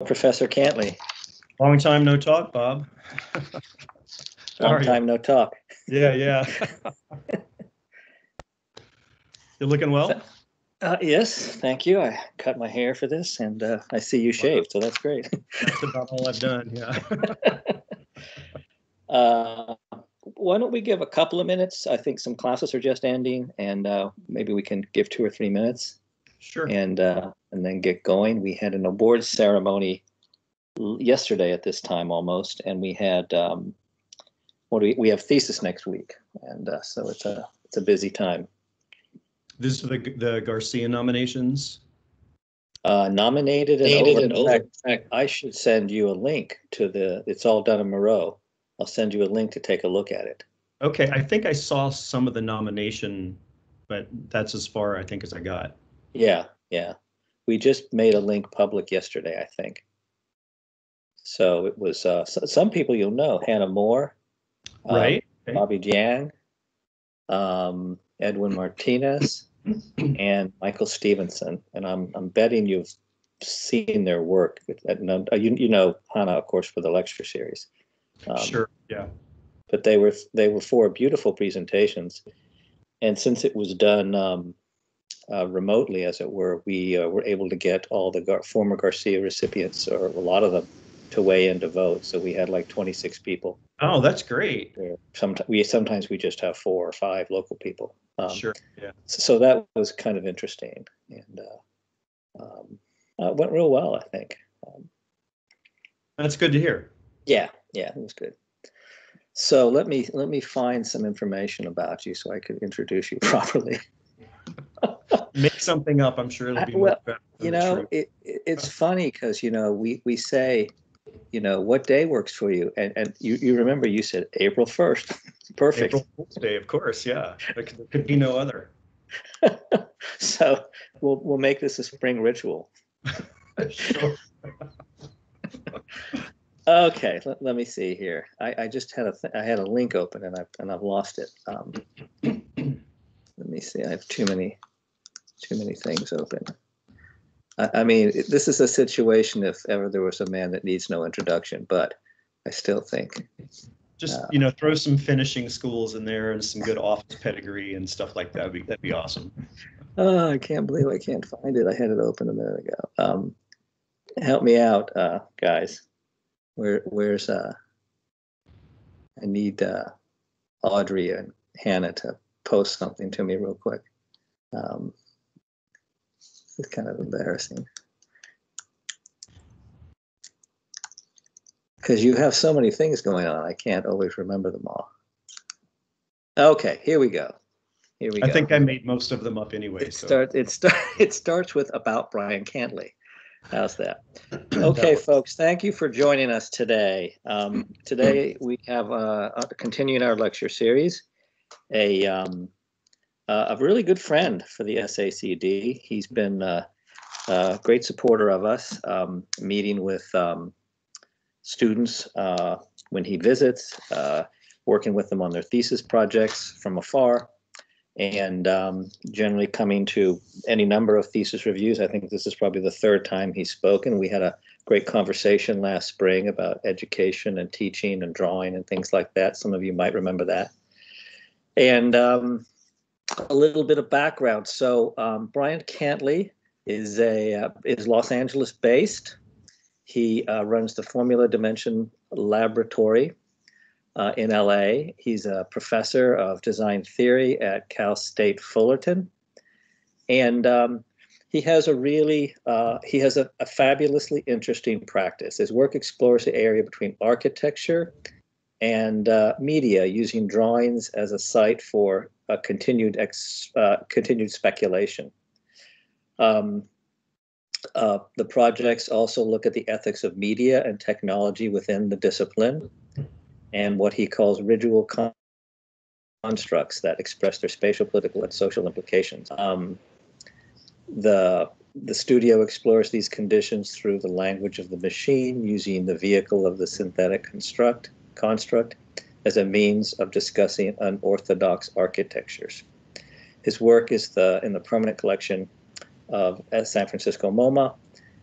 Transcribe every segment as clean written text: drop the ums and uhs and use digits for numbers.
Professor Cantley. Long time no talk, Bob. Long time no talk. Yeah. You're looking well? Yes, thank you. I cut my hair for this, and I see you shaved, so that's great. That's about all I've done, yeah. Why don't we give a couple of minutes? I think some classes are just ending, and maybe we can give 2 or 3 minutes. Sure. And then get going. We had an awards ceremony yesterday at this time almost, and we had we have thesis next week, and so it's a busy time. This is the Garcia nominations. Nominated and over. In fact, I should send you a link to it's all done in Moreau. I'll send you a link to take a look at it. Okay, I think I saw some of the nomination, but that's as far I think as I got. Yeah. We just made a link public yesterday, I think. So it was some people you'll know: Hannah Moore, right? Bobby Jiang, Edwin Martinez, and Michael Stevenson. And I'm betting you've seen their work. You know Hannah, of course, for the lecture series. Sure. Yeah. But they were 4 beautiful presentations, and since it was done remotely, as it were, we were able to get all the former Garcia recipients, or a lot of them, to weigh in to vote. So we had like 26 people. Oh, that's great. Sometimes we just have 4 or 5 local people. Sure. Yeah. So that was kind of interesting, and went real well, I think. That's good to hear. Yeah, it was good. So let me find some information about you so I could introduce you properly. Make something up. I'm sure it'll be well. Better you know, it's funny because we say, what day works for you, and you remember you said April 1st. Perfect. April Fool's Day, of course. Yeah, there could be no other. So we'll make this a spring ritual. Sure. Okay, let me see here. I just had I had a link open and I've lost it. Let me see. I have too many things open. I mean, this is a situation if ever there was a man that needs no introduction, but I still think. Just, throw some finishing schools in there and some good office pedigree and stuff like that. That'd be awesome. Oh, I can't believe I can't find it. I had it open a minute ago. Help me out, guys. Where's I need Audrey and Hannah to post something to me real quick. This is kind of embarrassing because you have so many things going on. I can't always remember them all. Okay, here we go. I think I made most of them up anyway. It starts with about Bryan Cantley. How's that? Okay, folks, thank you for joining us today. Today we have continuing our lecture series, a really good friend for the SACD. He's been a great supporter of us, meeting with students when he visits, working with them on their thesis projects from afar, and generally coming to any number of thesis reviews. I think this is probably the 3rd time he's spoken. We had a great conversation last spring about education and teaching and drawing and things like that. Some of you might remember that. And a little bit of background. So Bryan Cantley is Los Angeles based. He runs the Formula Dimension Laboratory in LA. He's a professor of design theory at Cal State Fullerton, and he has a fabulously interesting practice. His work explores the area between architecture and media, using drawings as a site for continued speculation. The projects also look at the ethics of media and technology within the discipline, and what he calls residual constructs that express their spatial, political, and social implications. The studio explores these conditions through the language of the machine, using the vehicle of the synthetic construct as a means of discussing unorthodox architectures. His work is in the Permanent Collection of San Francisco MoMA,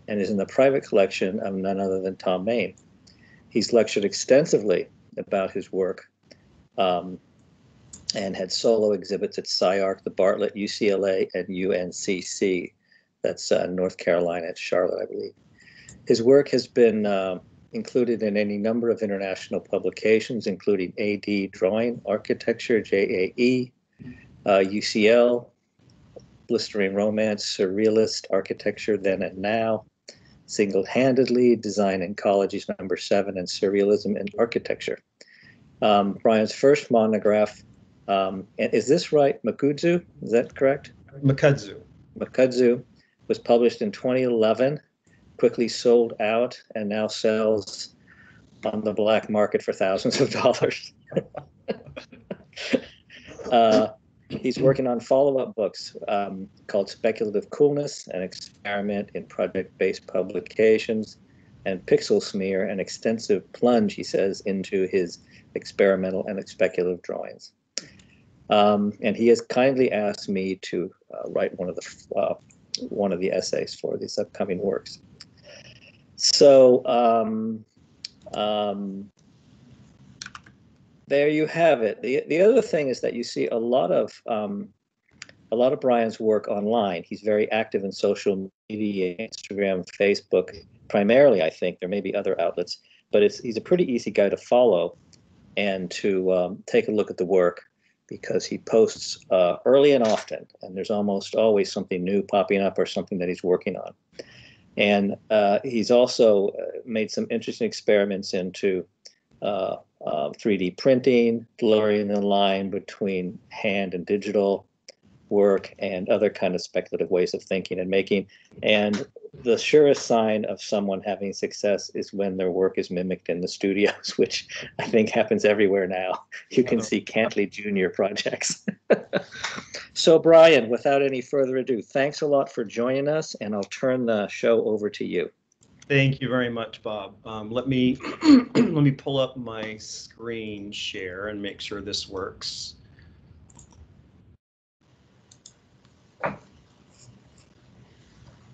and is in the private collection of none other than Thom Mayne. He's lectured extensively about his work and had solo exhibits at SCIarc, the Bartlett, UCLA, and UNCC. That's North Carolina at Charlotte, I believe. His work has been included in any number of international publications, including AD Drawing Architecture, JAE, UCL, Blistering Romance, Surrealist Architecture Then and Now, Single-Handedly, Design in Ecologies #7, and Surrealism in Architecture. Bryan's first monograph, and is this right, Makudzu? Is that correct? Makudzu. Makudzu was published in 2011, quickly sold out, and now sells on the black market for thousands of dollars. He's working on follow-up books called Speculative Coolness, an experiment in project-based publications, and Pixel Smear, an extensive plunge, he says, into his experimental and speculative drawings. And he has kindly asked me to write one of the essays for these upcoming works. So there you have it. The other thing is that you see a lot of Bryan's work online. He's very active in social media, Instagram, Facebook, primarily. I think there may be other outlets, but he's a pretty easy guy to follow and to take a look at the work, because he posts early and often, and there's almost always something new popping up or something that he's working on. And he's also made some interesting experiments into 3D printing, blurring the line between hand and digital work, and other kind of speculative ways of thinking and making. And the surest sign of someone having success is when their work is mimicked in the studios, which I think happens everywhere now. You can see Cantley Jr. projects. So Bryan, without any further ado, thanks a lot for joining us, and I'll turn the show over to you. Thank you very much, Bob. Let me let me pull up my screen share and make sure this works.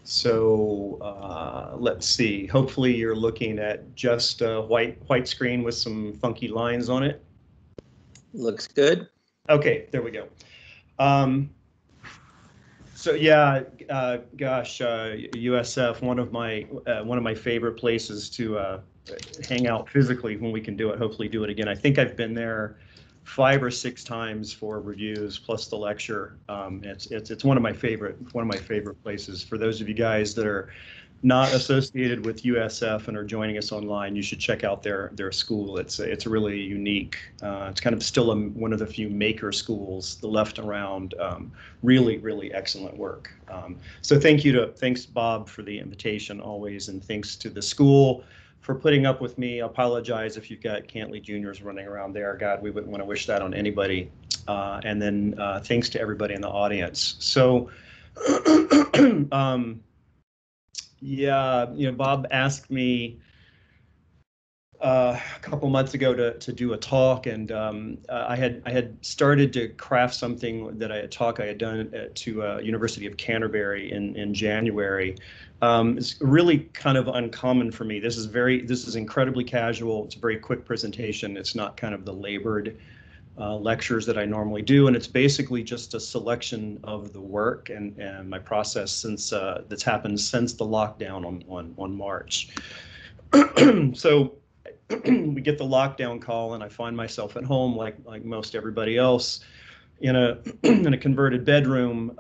So let's see. Hopefully, you're looking at just a white screen with some funky lines on it. Looks good. Okay, there we go. So yeah, gosh, USF, one of my favorite places to hang out physically when we can do it. Hopefully, do it again. I think I've been there 5 or 6 times for reviews plus the lecture. It's one of my favorite places. For those of you guys that are not associated with USF and are joining us online, you should check out their school. It's really unique. It's kind of still one of the few maker schools left around. Really excellent work. So thanks Bob for the invitation always, and thanks to the school for putting up with me. I apologize if you've got Cantley Juniors running around there. God, we wouldn't want to wish that on anybody. And then thanks to everybody in the audience. So yeah, Bob asked me a couple months ago to do a talk, and I had started to craft something that I had done to University of Canterbury in January. It's really kind of uncommon for me. This is incredibly casual. It's a very quick presentation. It's not kind of the labored lectures that I normally do, and it's basically just a selection of the work and my process that's happened since the lockdown on March. So we get the lockdown call, and I find myself at home like most everybody else in a converted bedroom.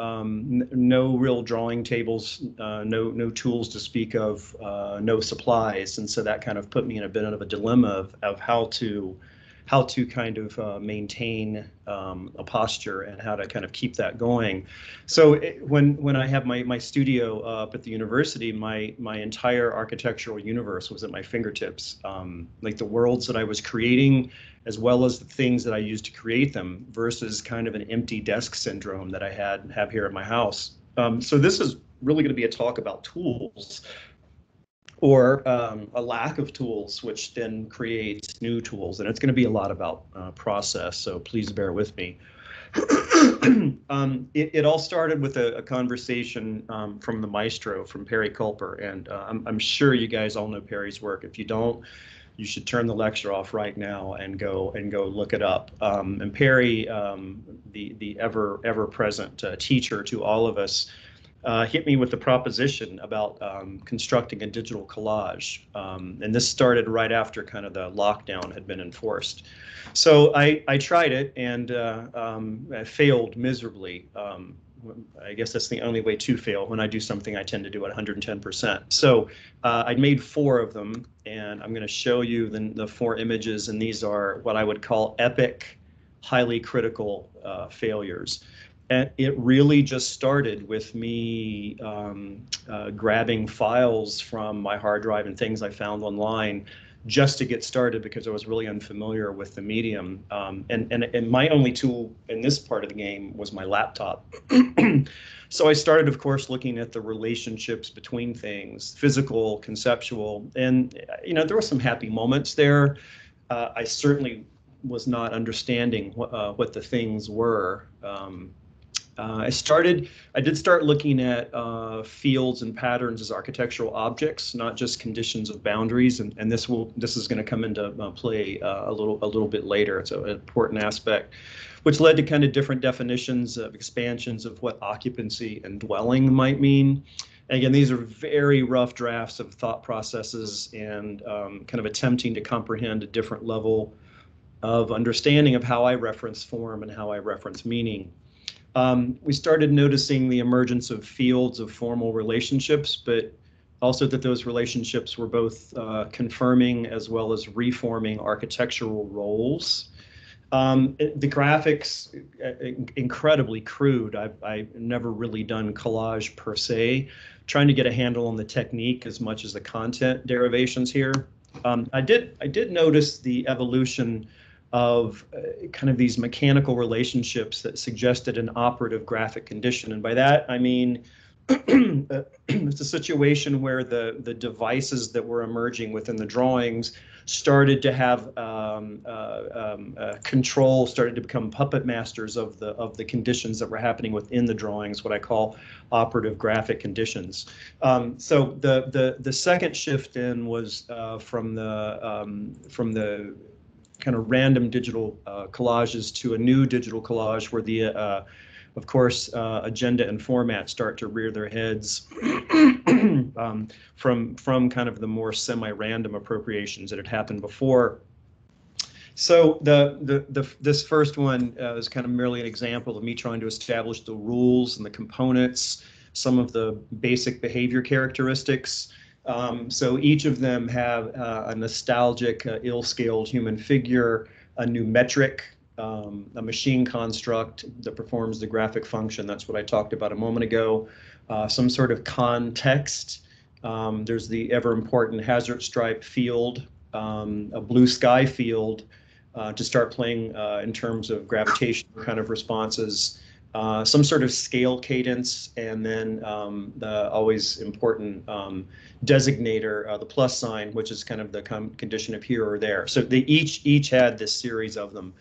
No real drawing tables, no tools to speak of, no supplies, and so that kind of put me in a bit of a dilemma of how to kind of maintain a posture and how to kind of keep that going. So when I have my studio up at the university, my entire architectural universe was at my fingertips. Like the worlds that I was creating, as well as the things that I used to create them, versus kind of an empty desk syndrome that I have here at my house. So this is really going to be a talk about tools, or a lack of tools, which then creates new tools. And it's going to be a lot about process, so please bear with me. It all started with a conversation from the maestro, from Perry Culper, and I'm sure you guys all know Perry's work. If you don't, you should turn the lecture off right now and go look it up. And Perry, the ever present teacher to all of us, hit me with the proposition about constructing a digital collage. And this started right after kind of the lockdown had been enforced. So I tried it, and I failed miserably. I guess that's the only way to fail. When I do something, I tend to do it 110%. So I made 4 of them, and I'm going to show you the 4 images, and these are what I would call epic, highly critical failures. And it really just started with me grabbing files from my hard drive and things I found online just to get started, because I was really unfamiliar with the medium. And my only tool in this part of the game was my laptop. So I started, of course, looking at the relationships between things, physical, conceptual, and there were some happy moments there. I certainly was not understanding what the things were. I did start looking at fields and patterns as architectural objects, not just conditions of boundaries, and this is going to come into play a little bit later. It's an important aspect, which led to kind of different definitions of expansions of what occupancy and dwelling might mean. And again, these are very rough drafts of thought processes and kind of attempting to comprehend a different level of understanding of how I reference form and how I reference meaning. We started noticing the emergence of fields of formal relationships, but also that those relationships were both confirming as well as reforming architectural roles. The graphics, incredibly crude. I've never really done collage per se, trying to get a handle on the technique as much as the content derivations here. I did notice the evolution of kind of these mechanical relationships that suggested an operative graphic condition. And by that, I mean, it's a situation where the devices that were emerging within the drawings started to have control, started to become puppet masters of the conditions that were happening within the drawings, what I call operative graphic conditions. So the second shift in was from the kind of random digital collages to a new digital collage where the, of course, agenda and format start to rear their heads from kind of the more semi-random appropriations that had happened before. So this first one is kind of merely an example of me trying to establish the rules and the components, some of the basic behavior characteristics. So each of them have a nostalgic, ill-scaled human figure, a new metric, a machine construct that performs the graphic function. That's what I talked about a moment ago. Some sort of context. There's the ever important hazard stripe field, a blue sky field to start playing in terms of gravitation kind of responses. Some sort of scale cadence, and then the always important designator, the plus sign, which is kind of the condition of here or there. So they each had this series of them.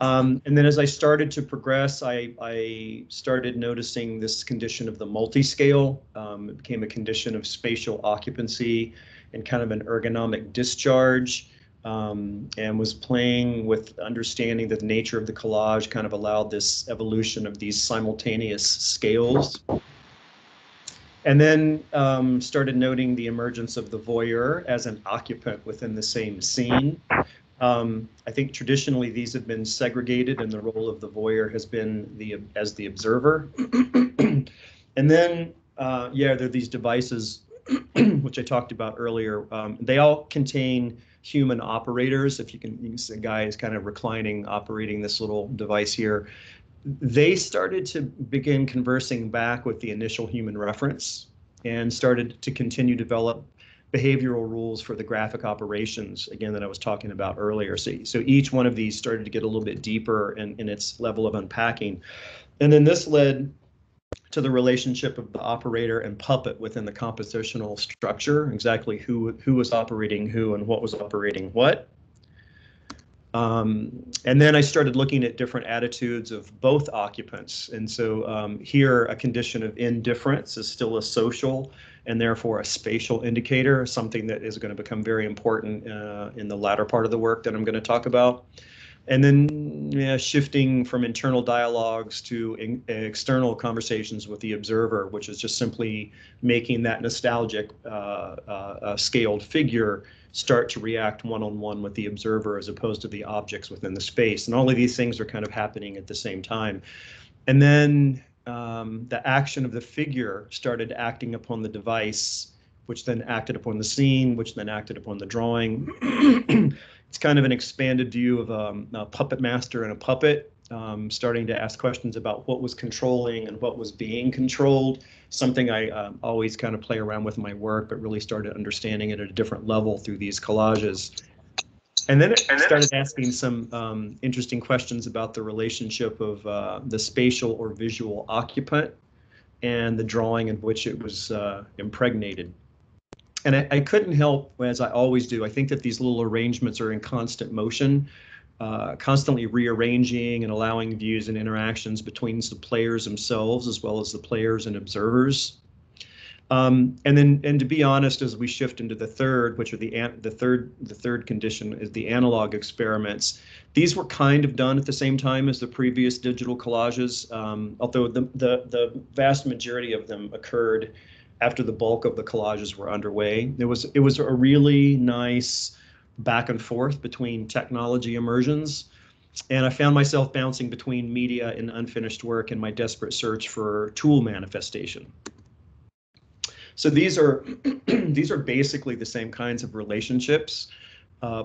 And then as I started to progress, I started noticing this condition of the multi-scale. It became a condition of spatial occupancy and kind of an ergonomic discharge. And was playing with understanding that the nature of the collage kind of allowed this evolution of these simultaneous scales. And then started noting the emergence of the voyeur as an occupant within the same scene. I think traditionally these have been segregated, and the role of the voyeur has been as the observer. And then, yeah, there are these devices, which I talked about earlier. They all contain human operators. If you can see, a guy is kind of reclining, operating this little device here. They started to begin conversing back with the initial human reference and started to continue to develop behavioral rules for the graphic operations, again, that I was talking about earlier. So each one of these started to get a little bit deeper in its level of unpacking. And then this led to the relationship of the operator and puppet within the compositional structure, exactly who was operating who and what was operating what. And then I started looking at different attitudes of both occupants. And so here, a condition of indifference is still a social and therefore a spatial indicator, something that is going to become very important in the latter part of the work that I'm going to talk about. And then shifting from internal dialogues to external conversations with the observer, which is just simply making that nostalgic scaled figure start to react one-on-one with the observer as opposed to the objects within the space. And all of these things are kind of happening at the same time. And then the action of the figure started acting upon the device, which then acted upon the scene, which then acted upon the drawing. It's kind of an expanded view of a puppet master and a puppet, starting to ask questions about what was controlling and what was being controlled, something I always kind of play around with in my work, but really started understanding it at a different level through these collages. And then it started asking some interesting questions about the relationship of the spatial or visual occupant and the drawing in which it was impregnated. And I couldn't help, as I always do, I think that these little arrangements are in constant motion, constantly rearranging and allowing views and interactions between the players themselves as well as the players and observers. And to be honest, as we shift into the third, which are the third condition is the analog experiments. These were kind of done at the same time as the previous digital collages, although the vast majority of them occurred after the bulk of the collages were underway. It was a really nice back and forth between technology immersions. And I found myself bouncing between media and unfinished work in my desperate search for tool manifestation. So these are basically the same kinds of relationships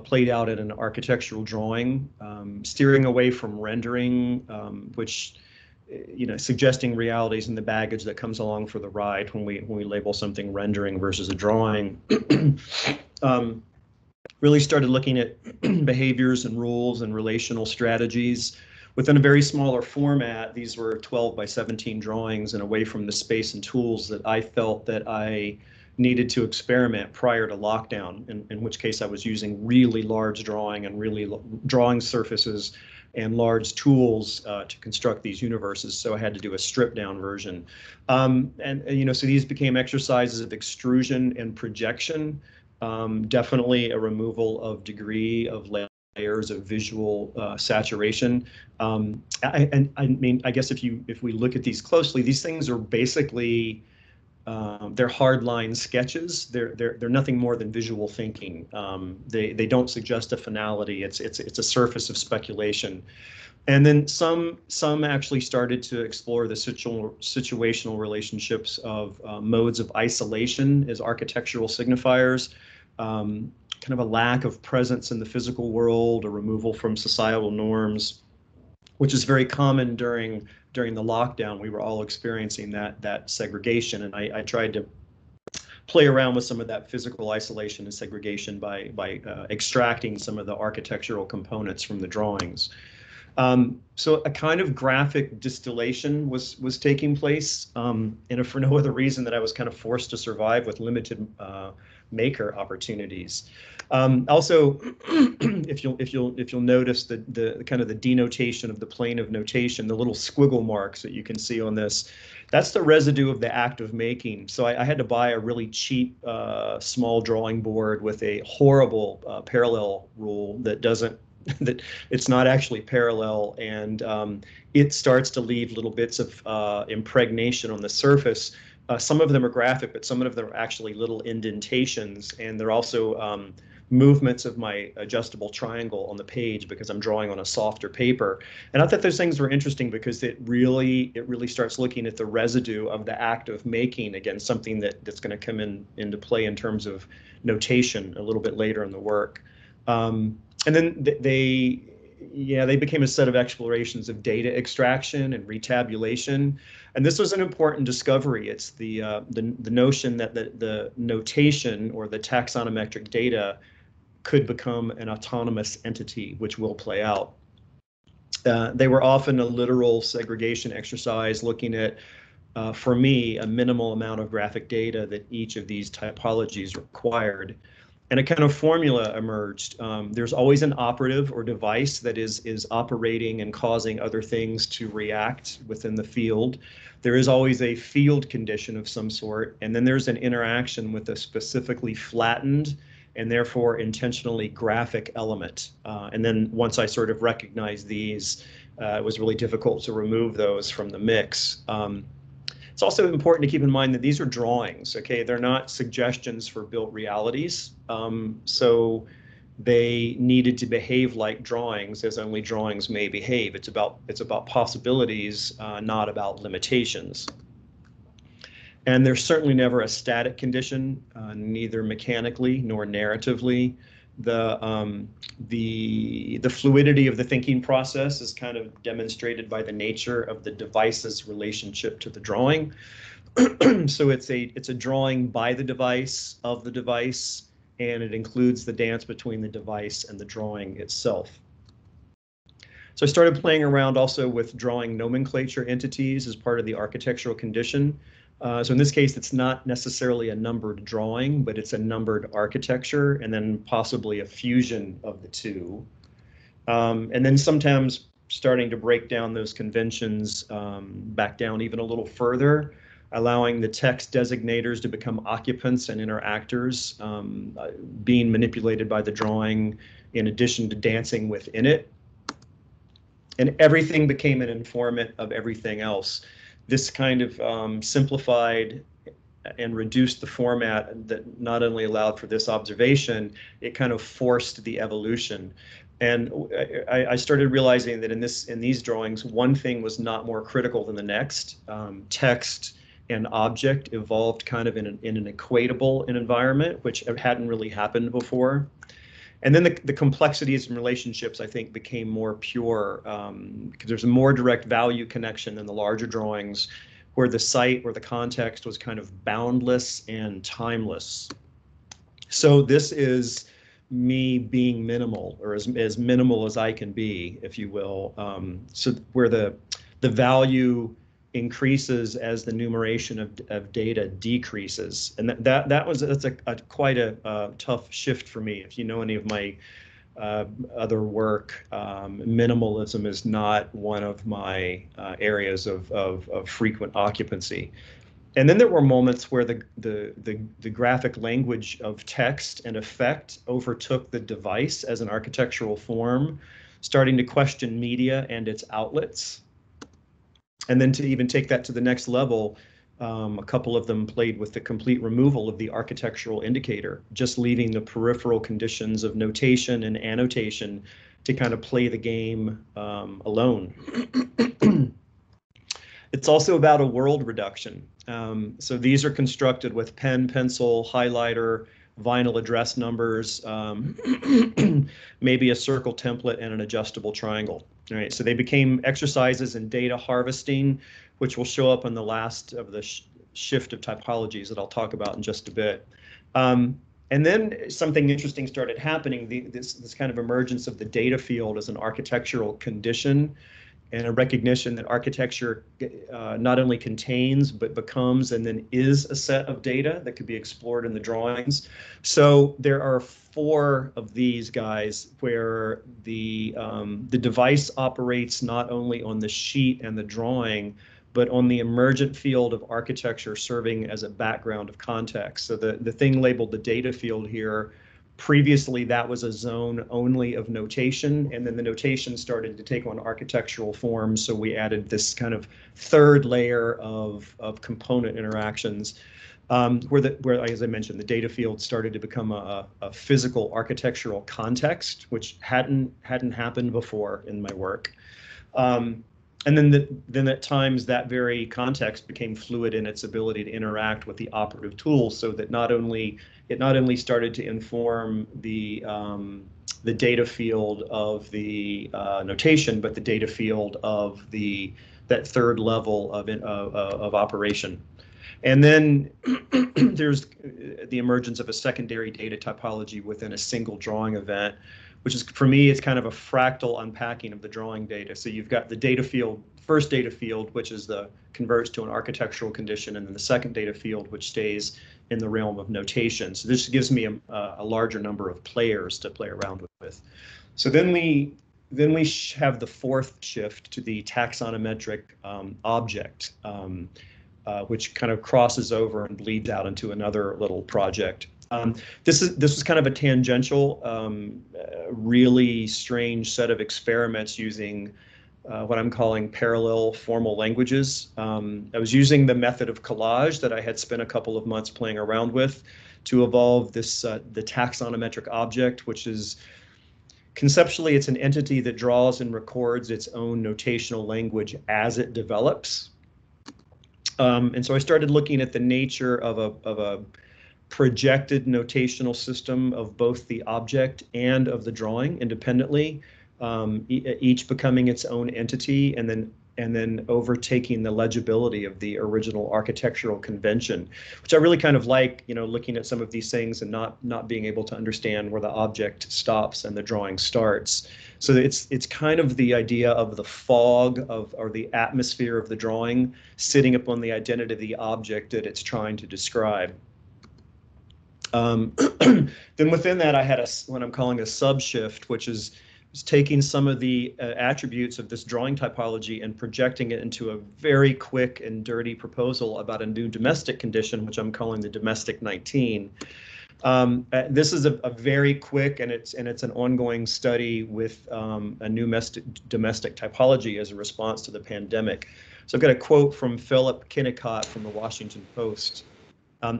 played out in an architectural drawing, steering away from rendering, which suggesting realities and the baggage that comes along for the ride when we label something rendering versus a drawing. Really started looking at behaviors and rules and relational strategies within a very smaller format. These were 12 by 17 drawings and away from the space and tools that I felt that I needed to experiment prior to lockdown, in which case I was using really large drawing and really drawing surfaces and large tools to construct these universes. So I had to do a stripped down version. So these became exercises of extrusion and projection, definitely a removal of degree of layers of visual saturation. I guess if we look at these closely, these things are basically they're hardline sketches. They're nothing more than visual thinking. They don't suggest a finality. It's a surface of speculation. And then some actually started to explore the situational relationships of modes of isolation as architectural signifiers, kind of a lack of presence in the physical world, a removal from societal norms, which is very common during the lockdown. We were all experiencing that segregation, and I tried to play around with some of that physical isolation and segregation by extracting some of the architectural components from the drawings. So a kind of graphic distillation was taking place, and for no other reason that I was kind of forced to survive with limited maker opportunities. Also, if you'll notice the kind of the denotation of the plane of notation, the little squiggle marks that you can see on this, that's the residue of the act of making. So I had to buy a really cheap small drawing board with a horrible parallel rule that it's not actually parallel, and it starts to leave little bits of impregnation on the surface. Some of them are graphic, but some of them are actually little indentations, and they're also movements of my adjustable triangle on the page because I'm drawing on a softer paper. And I thought those things were interesting because it really starts looking at the residue of the act of making, again, something that's going to come into play in terms of notation a little bit later in the work. And then they became a set of explorations of data extraction and retabulation. And this was an important discovery. It's the notion that the notation or the taxonometric data could become an autonomous entity, which will play out. They were often a literal segregation exercise looking at, for me, a minimal amount of graphic data that each of these typologies required. And a kind of formula emerged. There's always an operative or device that is operating and causing other things to react within the field. There is always a field condition of some sort, and then there's an interaction with a specifically flattened and therefore intentionally graphic element. And then once I sort of recognized these, it was really difficult to remove those from the mix. It's also important to keep in mind that these are drawings, okay? They're not suggestions for built realities. So they needed to behave like drawings, as only drawings may behave. It's about possibilities, not about limitations. And there's certainly never a static condition, neither mechanically nor narratively. The fluidity of the thinking process is kind of demonstrated by the nature of the device's relationship to the drawing. So it's a drawing by the device, of the device, and it includes the dance between the device and the drawing itself. So I started playing around also with drawing nomenclature entities as part of the architectural condition. So in this case, it's not necessarily a numbered drawing, but it's a numbered architecture, and then possibly a fusion of the two. And then sometimes starting to break down those conventions back down even a little further, allowing the text designators to become occupants and interactors, being manipulated by the drawing in addition to dancing within it. And everything became an informant of everything else. This kind of simplified and reduced the format that not only allowed for this observation, it kind of forced the evolution. And I started realizing that in these drawings, one thing was not more critical than the next. Text and object evolved kind of in an equatable environment, which hadn't really happened before. And then the complexities and relationships, I think, became more pure because there's a more direct value connection than the larger drawings, where the site or the context was kind of boundless and timeless. So this is me being minimal, or as minimal as I can be, if you will. So where the value increases as the numeration of data decreases, and that's quite a tough shift for me. If you know any of my other work, minimalism is not one of my areas of frequent occupancy. And then there were moments where the graphic language of text and effect overtook the device as an architectural form, starting to question media and its outlets. And then to even take that to the next level, a couple of them played with the complete removal of the architectural indicator, just leaving the peripheral conditions of notation and annotation to kind of play the game alone. It's also about a world reduction. So these are constructed with pen, pencil, highlighter, vinyl address numbers, maybe a circle template and an adjustable triangle. All right, so they became exercises in data harvesting, which will show up in the last of the shift of typologies that I'll talk about in just a bit. And then something interesting started happening, this kind of emergence of the data field as an architectural condition, and a recognition that architecture not only contains, but becomes and then is a set of data that could be explored in the drawings. So there are 4 of these guys where the device operates not only on the sheet and the drawing, but on the emergent field of architecture serving as a background of context. So the thing labeled the data field here, previously that was a zone only of notation, and then the notation started to take on architectural forms, so we added this kind of third layer of component interactions, where, as I mentioned, the data field started to become a physical architectural context, which hadn't happened before in my work. And then at times that very context became fluid in its ability to interact with the operative tools, so that it not only started to inform the data field of the notation, but the data field of that third level of operation. And then there's the emergence of a secondary data typology within a single drawing event, which is, for me, it's kind of a fractal unpacking of the drawing data. So you've got the data field, first data field, which is converts to an architectural condition, and then the second data field, which stays in the realm of notation. So this gives me a larger number of players to play around with. So then we have the fourth shift to the taxonometric object, which kind of crosses over and bleeds out into another little project. This was kind of a tangential, really strange set of experiments using what I'm calling parallel formal languages. I was using the method of collage that I had spent a couple of months playing around with to evolve this the taxonometric object, which is conceptually it's an entity that draws and records its own notational language as it develops. And so I started looking at the nature of a projected notational system of both the object and of the drawing independently, each becoming its own entity, and then overtaking the legibility of the original architectural convention, which I really kind of like, looking at some of these things and not being able to understand where the object stops and the drawing starts. So it's kind of the idea of the fog or the atmosphere of the drawing sitting upon the identity of the object that it's trying to describe. Then within that, I had what I'm calling a subshift, which is taking some of the attributes of this drawing typology and projecting it into a very quick and dirty proposal about a new domestic condition, which I'm calling the domestic 19. This is a very quick and it's an ongoing study with a new domestic typology as a response to the pandemic. So I've got a quote from Philip Kennicott from the Washington Post.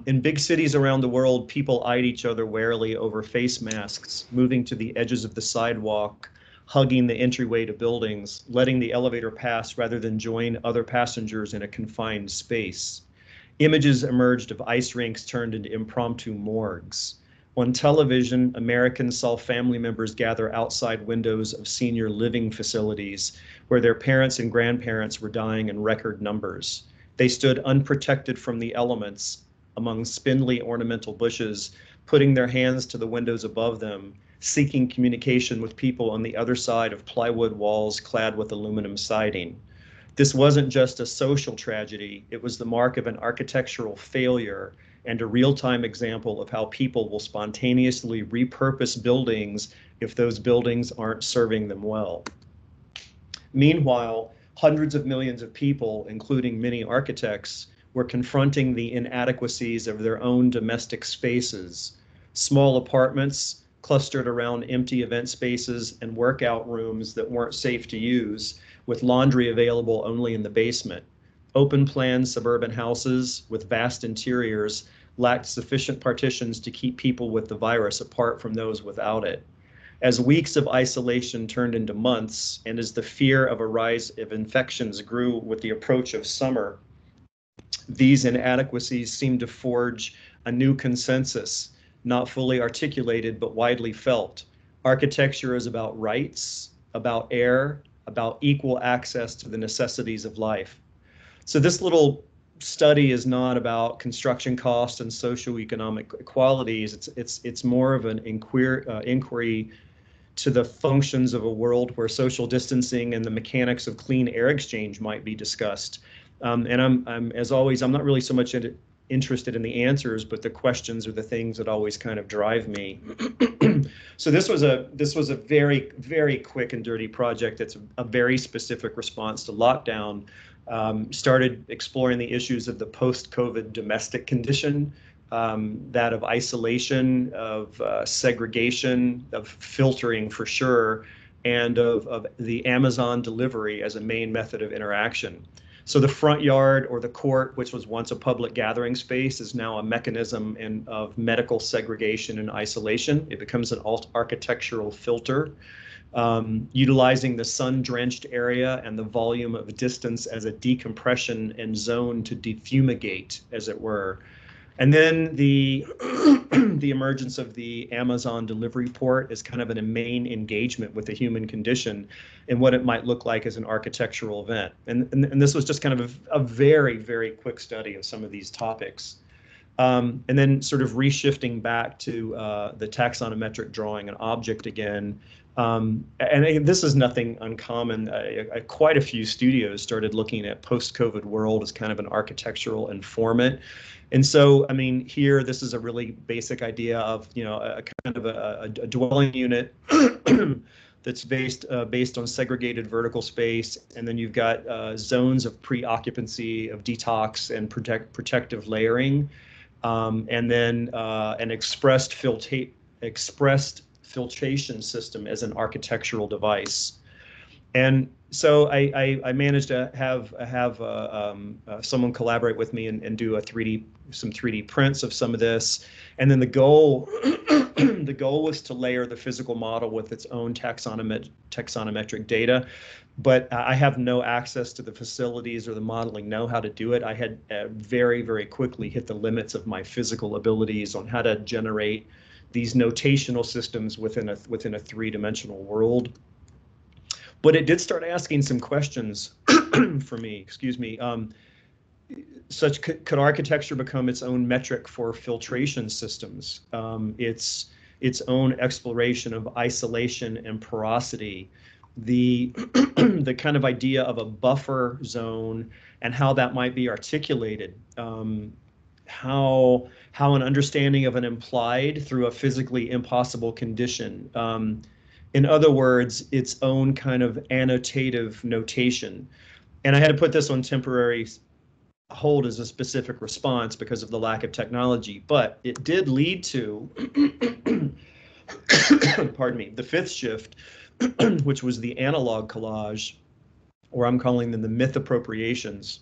In big cities around the world, people eyed each other warily over face masks, moving to the edges of the sidewalk, hugging the entryway to buildings, letting the elevator pass rather than join other passengers in a confined space. Images emerged of ice rinks turned into impromptu morgues. On television, Americans saw family members gather outside windows of senior living facilities where their parents and grandparents were dying in record numbers. They stood unprotected from the elements among spindly ornamental bushes, putting their hands to the windows above them, seeking communication with people on the other side of plywood walls clad with aluminum siding. This wasn't just a social tragedy, it was the mark of an architectural failure and a real-time example of how people will spontaneously repurpose buildings if those buildings aren't serving them well. Meanwhile, hundreds of millions of people, including many architects, were confronting the inadequacies of their own domestic spaces, small apartments clustered around empty event spaces and workout rooms that weren't safe to use, with laundry available only in the basement. Open-plan suburban houses with vast interiors lacked sufficient partitions to keep people with the virus apart from those without it. As weeks of isolation turned into months, and as the fear of a rise of infections grew with the approach of summer, these inadequacies seem to forge a new consensus, not fully articulated but widely felt. Architecture is about rights, about air, about equal access to the necessities of life. So this little study is not about construction cost and socioeconomic equalities. It's more of an inquiry to the functions of a world where social distancing and the mechanics of clean air exchange might be discussed. And I'm as always, I'm not really so much interested in the answers, but the questions are the things that always kind of drive me. So this was a very, very quick and dirty project. It's a very specific response to lockdown. Started exploring the issues of the post-COVID domestic condition, that of isolation, of segregation, of filtering for sure, and of the Amazon delivery as a main method of interaction. So the front yard or the court, which was once a public gathering space, is now a mechanism of medical segregation and isolation. It becomes an architectural filter, utilizing the sun-drenched area and the volume of distance as a decompression and zone to defumigate, as it were. And then the emergence of the Amazon delivery port is kind of a main engagement with the human condition and what it might look like as an architectural event. And this was just kind of a very, very quick study of some of these topics. And then sort of reshifting back to the taxonometric drawing an object again. And this is nothing uncommon. Quite a few studios started looking at post-COVID world as kind of an architectural informant. And so, I mean, here, this is a really basic idea of, a kind of a dwelling unit that's based on segregated vertical space. And then you've got zones of pre-occupancy, of detox and protective layering. And then an expressed filtration system as an architectural device. And so I managed to have someone collaborate with me and do some 3D prints of some of this. And then the goal was to layer the physical model with its own taxonometric data. But I have no access to the facilities or the modeling know-how to do it. I had very, very quickly hit the limits of my physical abilities on how to generate these notational systems within a three-dimensional world. But it did start asking some questions for me, excuse me. Such could architecture become its own metric for filtration systems, its own exploration of isolation and porosity, the kind of idea of a buffer zone and how that might be articulated, how an understanding of an implied through a physically impossible condition. In other words, its own kind of annotative notation. And I had to put this on temporary hold as a specific response because of the lack of technology, but it did lead to, pardon me, the fifth shift, which was the analog collage, or I'm calling them the myth appropriations.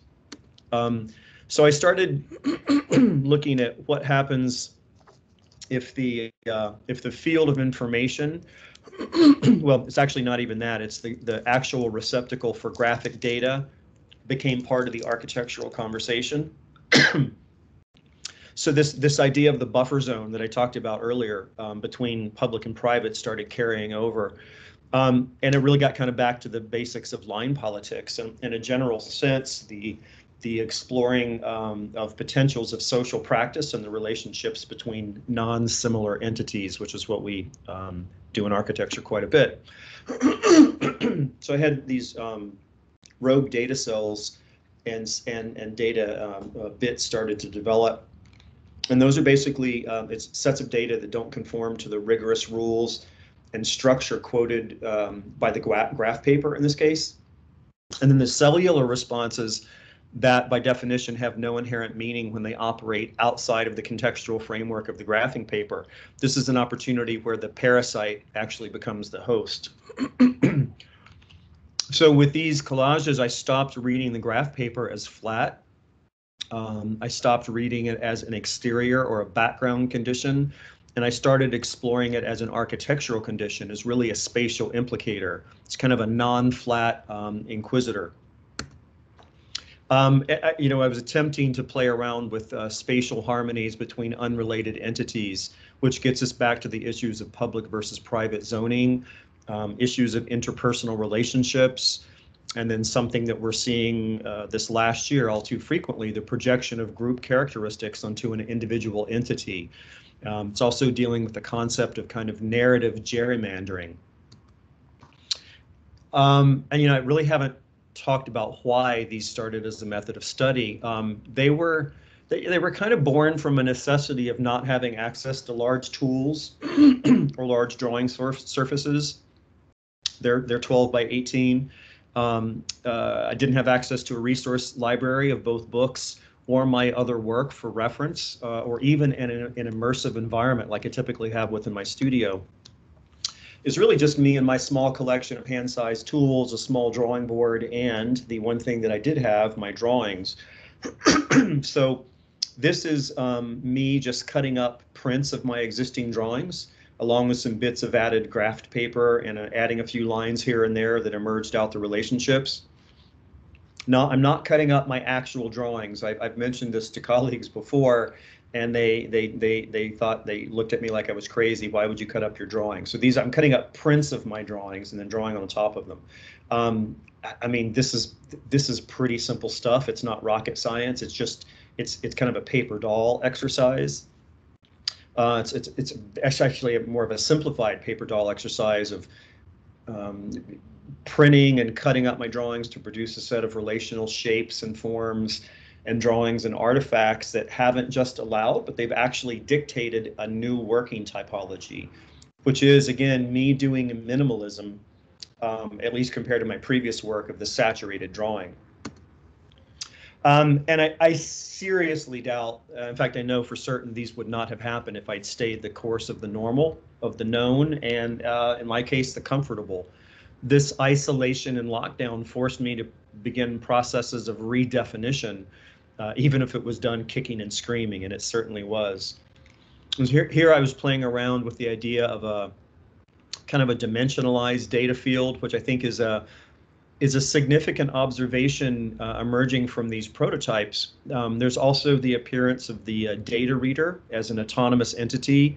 So I started looking at what happens if the field of information, well, it's actually not even that, it's the actual receptacle for graphic data became part of the architectural conversation. So this idea of the buffer zone that I talked about earlier between public and private started carrying over. And it really got kind of back to the basics of line politics. And in a general sense, the exploring of potentials of social practice and the relationships between non-similar entities, which is what we do in architecture quite a bit. So I had these rogue data cells and data bits started to develop. And those are basically it's sets of data that don't conform to the rigorous rules and structure quoted by the graph paper in this case. And then the cellular responses that by definition have no inherent meaning when they operate outside of the contextual framework of the graphing paper. This is an opportunity where the parasite actually becomes the host. So with these collages, I stopped reading the graph paper as flat. I stopped reading it as an exterior or a background condition, and I started exploring it as an architectural condition, as really a spatial implicator. It's kind of a non-flat inquisitor. I was attempting to play around with spatial harmonies between unrelated entities, which gets us back to the issues of public versus private zoning, issues of interpersonal relationships, and then something that we're seeing this last year all too frequently, the projection of group characteristics onto an individual entity. It's also dealing with the concept of kind of narrative gerrymandering. And I really haven't talked about why these started as a method of study. They were kind of born from a necessity of not having access to large tools or large drawing surfaces. They're 12 by 18. I didn't have access to a resource library of both books or my other work for reference, or even in an immersive environment like I typically have within my studio. It's really just me and my small collection of hand-sized tools, a small drawing board, and the one thing that I did have, my drawings. So this is me just cutting up prints of my existing drawings, along with some bits of added graphed paper and adding a few lines here and there that emerged out the relationships. No, I'm not cutting up my actual drawings. I've mentioned this to colleagues before, and they thought, they looked at me like I was crazy. Why would you cut up your drawings? So I'm cutting up prints of my drawings and then drawing on top of them. I mean, this is pretty simple stuff. It's not rocket science. It's just It's kind of a paper doll exercise. It's actually more of a simplified paper doll exercise of printing and cutting up my drawings to produce a set of relational shapes and forms and drawings and artifacts that haven't just allowed, but they've actually dictated a new working typology, which is, again, me doing minimalism, at least compared to my previous work of the saturated drawing. And I seriously doubt, in fact, I know for certain these would not have happened if I'd stayed the course of the normal, of the known, and in my case, the comfortable. This isolation and lockdown forced me to begin processes of redefinition, even if it was done kicking and screaming, and it certainly was. Here I was playing around with the idea of a kind of a dimensionalized data field, which I think is a significant observation emerging from these prototypes. There's also the appearance of the data reader as an autonomous entity,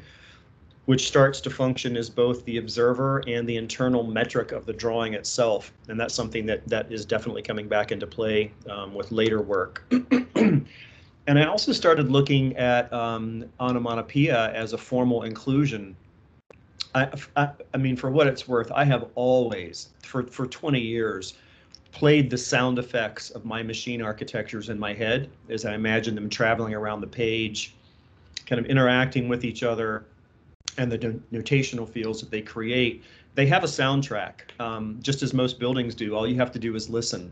which starts to function as both the observer and the internal metric of the drawing itself. And that's something that is definitely coming back into play with later work. And I also started looking at onomatopoeia as a formal inclusion. I mean, for what it's worth, I have always, for 20 years, played the sound effects of my machine architectures in my head as I imagine them traveling around the page, kind of interacting with each other, and the notational fields that they create. They have a soundtrack, just as most buildings do. All you have to do is listen.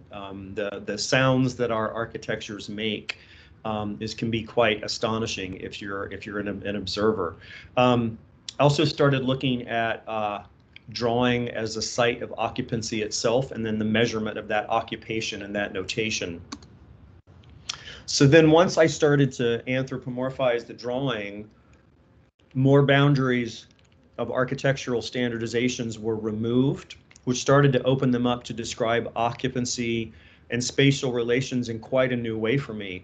The sounds that our architectures make can be quite astonishing if you're an observer. I also started looking at drawing as a site of occupancy itself, and then the measurement of that occupation and that notation. So then once I started to anthropomorphize the drawing, more boundaries of architectural standardizations were removed, which started to open them up to describe occupancy and spatial relations in quite a new way for me.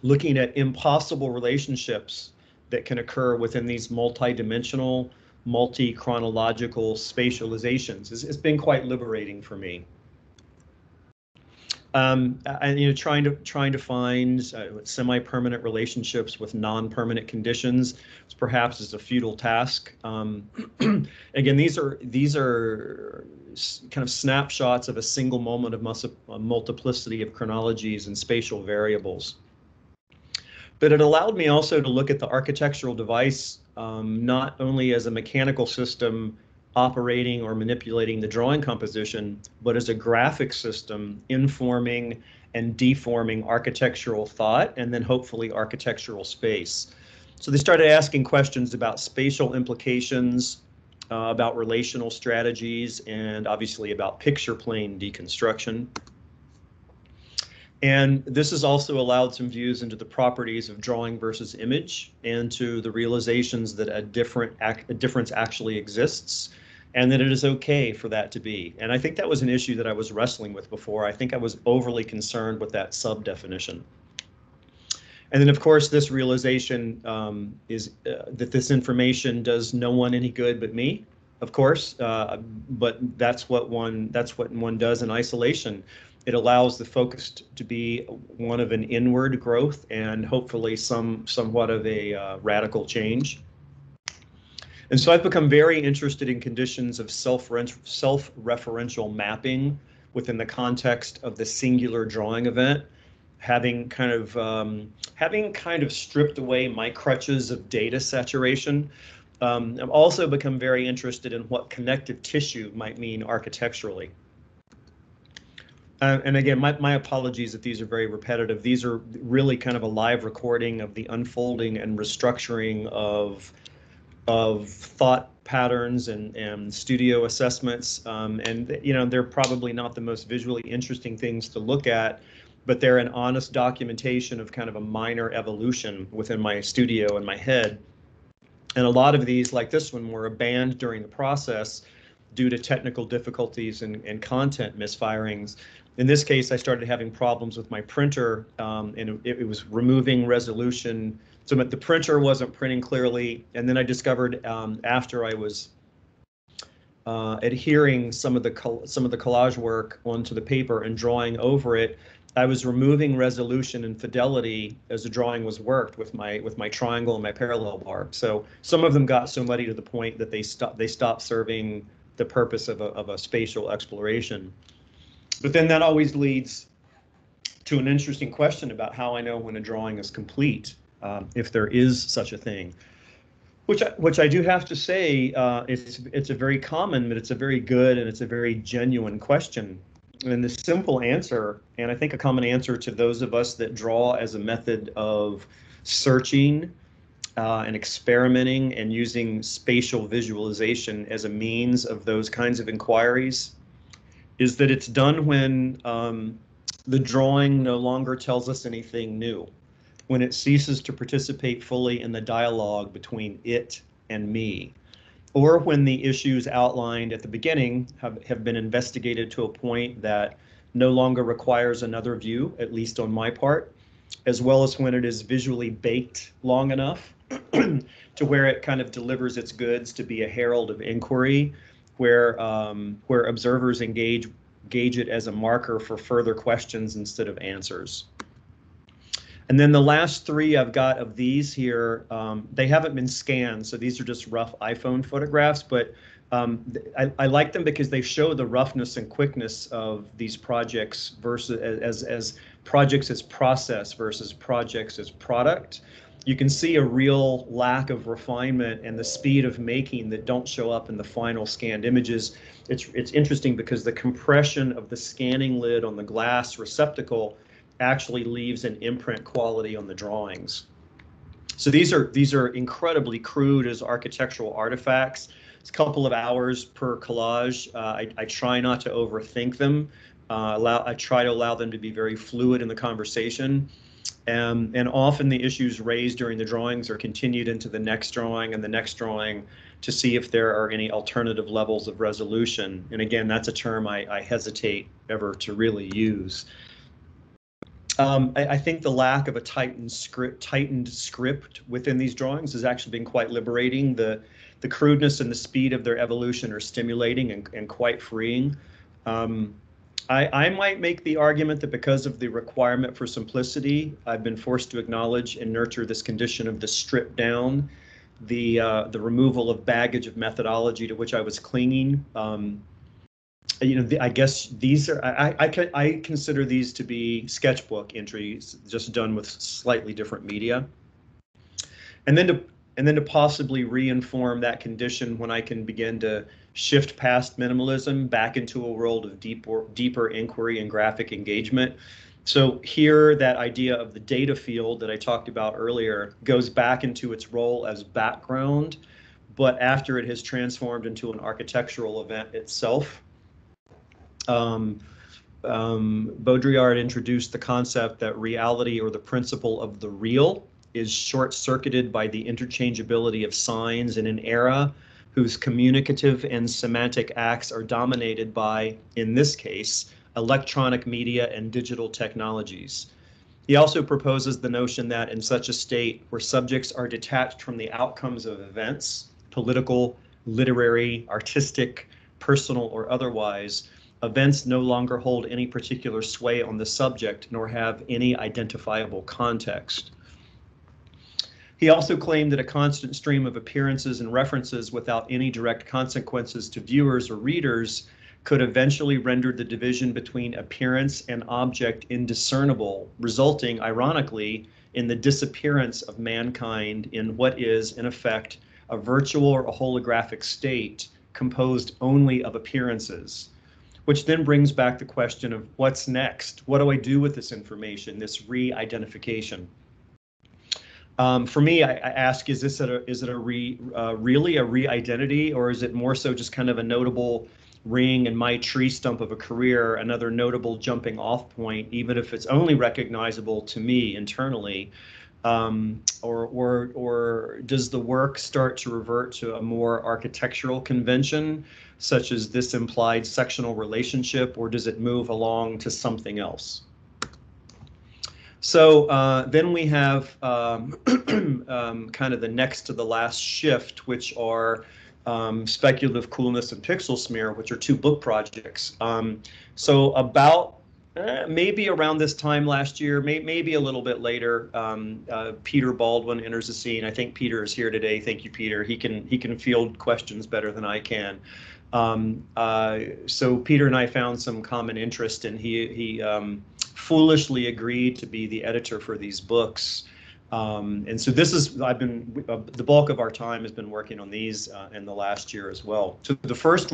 Looking at impossible relationships that can occur within these multi-dimensional, multi-chronological spatializations has been quite liberating for me. And trying to find semi-permanent relationships with non-permanent conditions perhaps is a futile task. Again, these are kind of snapshots of a single moment of a multiplicity of chronologies and spatial variables. But it allowed me also to look at the architectural device not only as a mechanical system operating or manipulating the drawing composition, but as a graphic system informing and deforming architectural thought and then hopefully architectural space. So they started asking questions about spatial implications, about relational strategies, and obviously about picture plane deconstruction. And this has also allowed some views into the properties of drawing versus image and to the realizations that a difference actually exists and that it is okay for that to be. And I think that was an issue that I was wrestling with before. I think I was overly concerned with that sub-definition. And then, of course, this realization is that this information does no one any good but me, of course, but that's what one does in isolation. It allows the focus to be one of an inward growth and hopefully somewhat of a radical change. And so I've become very interested in conditions of self-referential mapping within the context of the singular drawing event, having kind of stripped away my crutches of data saturation. I've also become very interested in what connective tissue might mean architecturally. And again, my apologies if these are very repetitive. These are really kind of a live recording of the unfolding and restructuring of thought patterns and studio assessments. And they're probably not the most visually interesting things to look at, but they're an honest documentation of kind of a minor evolution within my studio and my head. And a lot of these, like this one, were abandoned during the process due to technical difficulties and content misfirings. In this case, I started having problems with my printer, and it was removing resolution. So the printer wasn't printing clearly, and then I discovered after I was adhering some of the collage work onto the paper and drawing over it, I was removing resolution and fidelity as the drawing was worked with my triangle and my parallel bar. So some of them got so muddy to the point that they stopped serving the purpose of a spatial exploration. But then that always leads to an interesting question about how I know when a drawing is complete, if there is such a thing. Which I do have to say, it's a very common, but it's a very good and it's a very genuine question. And the simple answer, and I think a common answer to those of us that draw as a method of searching and experimenting and using spatial visualization as a means of those kinds of inquiries, is that it's done when the drawing no longer tells us anything new, when it ceases to participate fully in the dialogue between it and me, or when the issues outlined at the beginning have been investigated to a point that no longer requires another view, at least on my part, as well as when it is visually baked long enough to where it kind of delivers its goods to be a herald of inquiry, where observers gauge it as a marker for further questions instead of answers. And then the last three I've got of these here, they haven't been scanned, so these are just rough iPhone photographs, but I like them because they show the roughness and quickness of these projects versus as projects as process versus projects as product. You can see a real lack of refinement and the speed of making that don't show up in the final scanned images. It's interesting because the compression of the scanning lid on the glass receptacle actually leaves an imprint quality on the drawings. So these are incredibly crude as architectural artifacts. It's a couple of hours per collage. I try not to overthink them. I try to allow them to be very fluid in the conversation. And often the issues raised during the drawings are continued into the next drawing and the next drawing to see if there are any alternative levels of resolution. And again, that's a term I hesitate ever to really use. I think the lack of a tightened script within these drawings has actually been quite liberating. The crudeness and the speed of their evolution are stimulating and quite freeing. I might make the argument that because of the requirement for simplicity, I've been forced to acknowledge and nurture this condition of the strip down, the removal of baggage of methodology to which I was clinging. I guess these are, I consider these to be sketchbook entries just done with slightly different media. And then to possibly re-inform that condition when I can begin to shift past minimalism back into a world of deeper inquiry and graphic engagement. So here, that idea of the data field that I talked about earlier goes back into its role as background, but after it has transformed into an architectural event itself. Baudrillard introduced the concept that reality, or the principle of the real, is short-circuited by the interchangeability of signs in an era whose communicative and semantic acts are dominated by, in this case, electronic media and digital technologies. He also proposes the notion that in such a state where subjects are detached from the outcomes of events, political, literary, artistic, personal, or otherwise, events no longer hold any particular sway on the subject nor have any identifiable context. He also claimed that a constant stream of appearances and references without any direct consequences to viewers or readers could eventually render the division between appearance and object indiscernible, resulting, ironically, in the disappearance of mankind in what is, in effect, a virtual or a holographic state composed only of appearances. Which then brings back the question of what's next? What do I do with this information, this re-identification? For me, I ask, is it really a re-identity, or is it more so just kind of a notable ring in my tree stump of a career, another notable jumping off point, even if it's only recognizable to me internally? Or does the work start to revert to a more architectural convention, such as this implied sectional relationship, or does it move along to something else? So then we have kind of the next to the last shift, which are Speculative Coolness and Pixel Smear, which are two book projects. So about maybe around this time last year, maybe a little bit later. Peter Baldwin enters the scene. I think Peter is here today. Thank you, Peter. He can field questions better than I can. So Peter and I found some common interest, and he foolishly agreed to be the editor for these books. And so this is, the bulk of our time has been working on these in the last year as well. So the first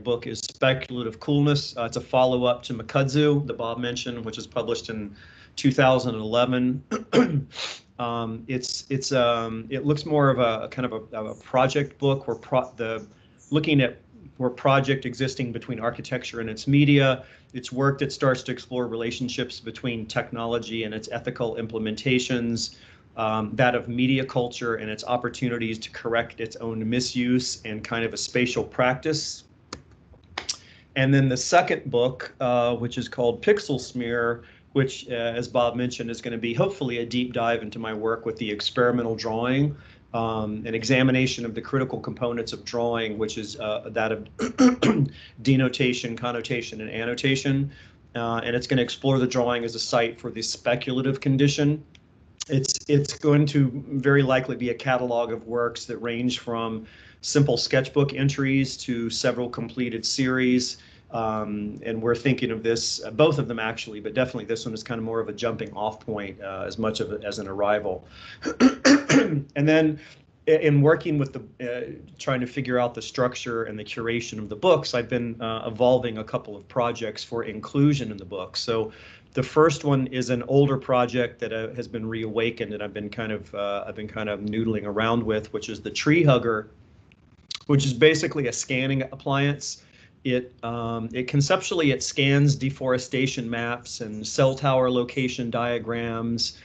book is Speculative Coolness. It's a follow-up to Makudzu, that Bob mentioned, which was published in 2011. It looks more of a kind of a project book, looking at where project existing between architecture and its media. It's work that starts to explore relationships between technology and its ethical implementations, that of media culture and its opportunities to correct its own misuse, and kind of a spatial practice. And then the second book, which is called Pixel Smear, which, as Bob mentioned, is going to be hopefully a deep dive into my work with the experimental drawing, an examination of the critical components of drawing, which is that of denotation, connotation, and annotation. And it's going to explore the drawing as a site for the speculative condition. It's going to very likely be a catalog of works that range from simple sketchbook entries to several completed series. And we're thinking of this, both of them actually, but definitely this one is kind of more of a jumping off point as much of it as an arrival. And then in working with trying to figure out the structure and the curation of the books, I've been evolving a couple of projects for inclusion in the book. So the first one is an older project that has been reawakened, and I've been kind of noodling around with, which is the Tree Hugger, which is basically a scanning appliance. It conceptually, it scans deforestation maps and cell tower location diagrams,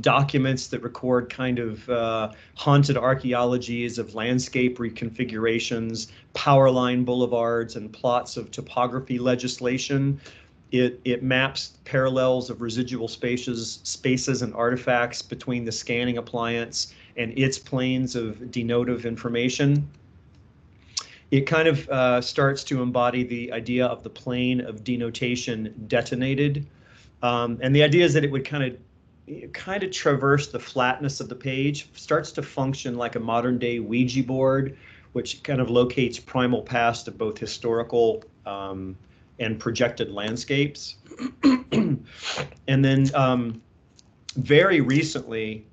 documents that record kind of haunted archaeologies of landscape reconfigurations, power line boulevards, and plots of topography legislation. It maps parallels of residual spaces and artifacts between the scanning appliance and its planes of denotive information. It kind of starts to embody the idea of the plane of denotation detonated. And the idea is that it would kind of traverse the flatness of the page, starts to function like a modern day Ouija board, which kind of locates primal past of both historical and projected landscapes. And then very recently,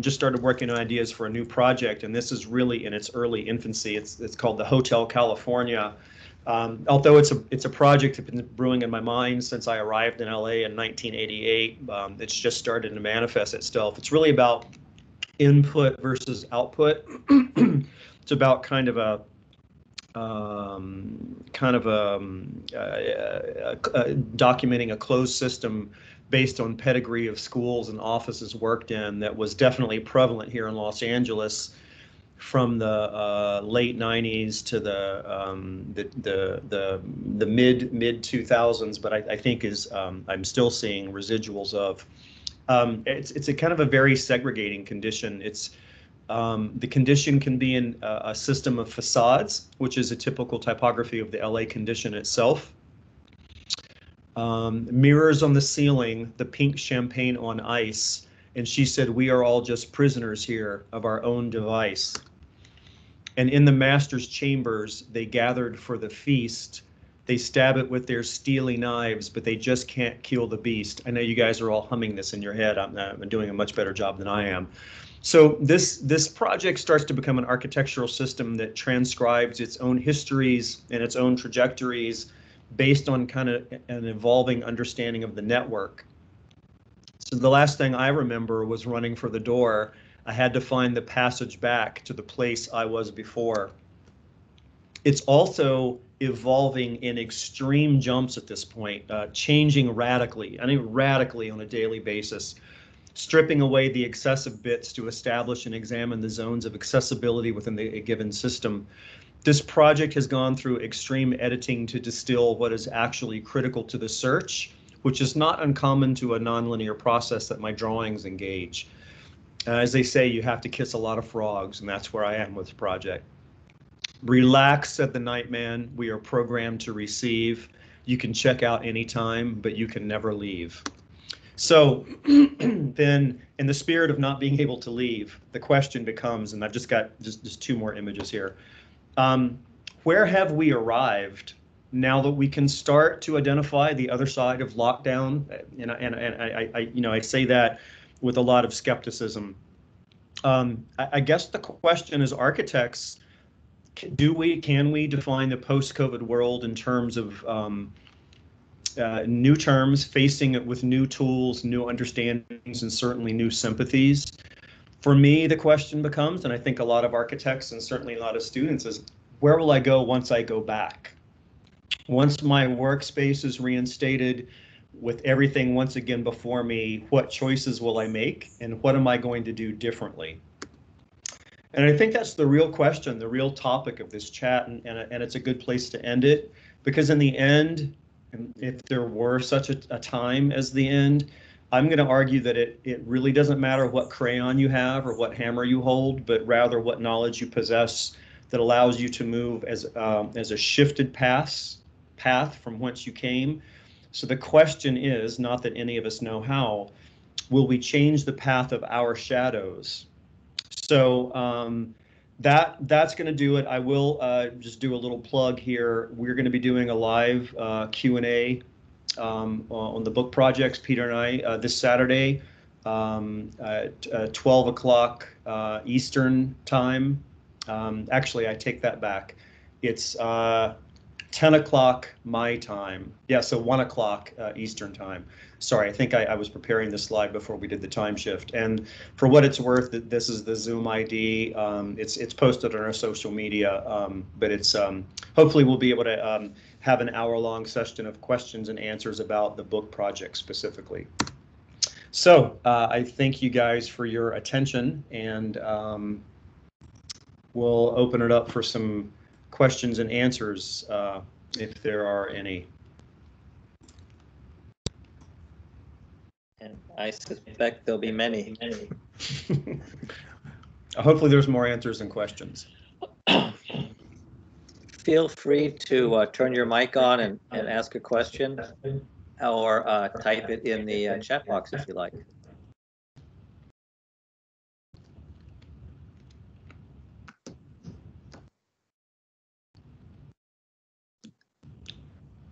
just started working on ideas for a new project, and this is really in its early infancy. It's called the Hotel California. Although it's a project that's been brewing in my mind since I arrived in LA in 1988, it's just started to manifest itself. It's really about input versus output. It's about kind of documenting a closed system based on pedigree of schools and offices worked in that was definitely prevalent here in Los Angeles from the late 90s to the mid 2000s, but I think I'm still seeing residuals of. It's a kind of a very segregating condition. The condition can be in a system of facades, which is a typical typography of the LA condition itself. Mirrors on the ceiling, the pink champagne on ice, and she said, "We are all just prisoners here of our own device." And in the master's chambers, they gathered for the feast. They stab it with their steely knives, but they just can't kill the beast. I know you guys are all humming this in your head. I'm doing a much better job than I am. So this project starts to become an architectural system that transcribes its own histories and its own trajectories based on kind of an evolving understanding of the network. So the last thing I remember was running for the door. I had to find the passage back to the place I was before. It's also evolving in extreme jumps at this point, changing radically, I mean radically on a daily basis, stripping away the excessive bits to establish and examine the zones of accessibility within a given system. This project has gone through extreme editing to distill what is actually critical to the search, which is not uncommon to a nonlinear process that my drawings engage. As they say, you have to kiss a lot of frogs, and that's where I am with the project. Relax, said the night man. We are programmed to receive. You can check out anytime, but you can never leave. So then, in the spirit of not being able to leave, the question becomes, and I've just got just two more images here. Where have we arrived now that we can start to identify the other side of lockdown? And I say that with a lot of skepticism. I guess the question is, architects, can we define the post-COVID world in terms of new terms, facing it with new tools, new understandings, and certainly new sympathies? For me, the question becomes, and I think a lot of architects and certainly a lot of students, is where will I go once I go back? Once my workspace is reinstated with everything once again before me, what choices will I make and what am I going to do differently? And I think that's the real question, the real topic of this chat, and it's a good place to end it, because in the end, if there were such a time as the end, I'm going to argue that it really doesn't matter what crayon you have or what hammer you hold, but rather what knowledge you possess that allows you to move as a shifted path from whence you came. So the question is, not that any of us know how, will we change the path of our shadows? So that's going to do it. I will just do a little plug here. We're going to be doing a live Q&A on the book projects, Peter and I, this Saturday at 12 o'clock Eastern time. Actually, I take that back. It's 10 o'clock my time. Yeah, so 1 o'clock Eastern time. Sorry, I think I was preparing this slide before we did the time shift. And for what it's worth, this is the Zoom ID. It's posted on our social media, but it's hopefully we'll be able to have an hour-long session of questions and answers about the book project specifically. So I thank you guys for your attention, and we'll open it up for some questions and answers if there are any. And I suspect there'll be many. Hopefully there's more answers than questions. Feel free to turn your mic on and ask a question, or type it in the chat box if you like.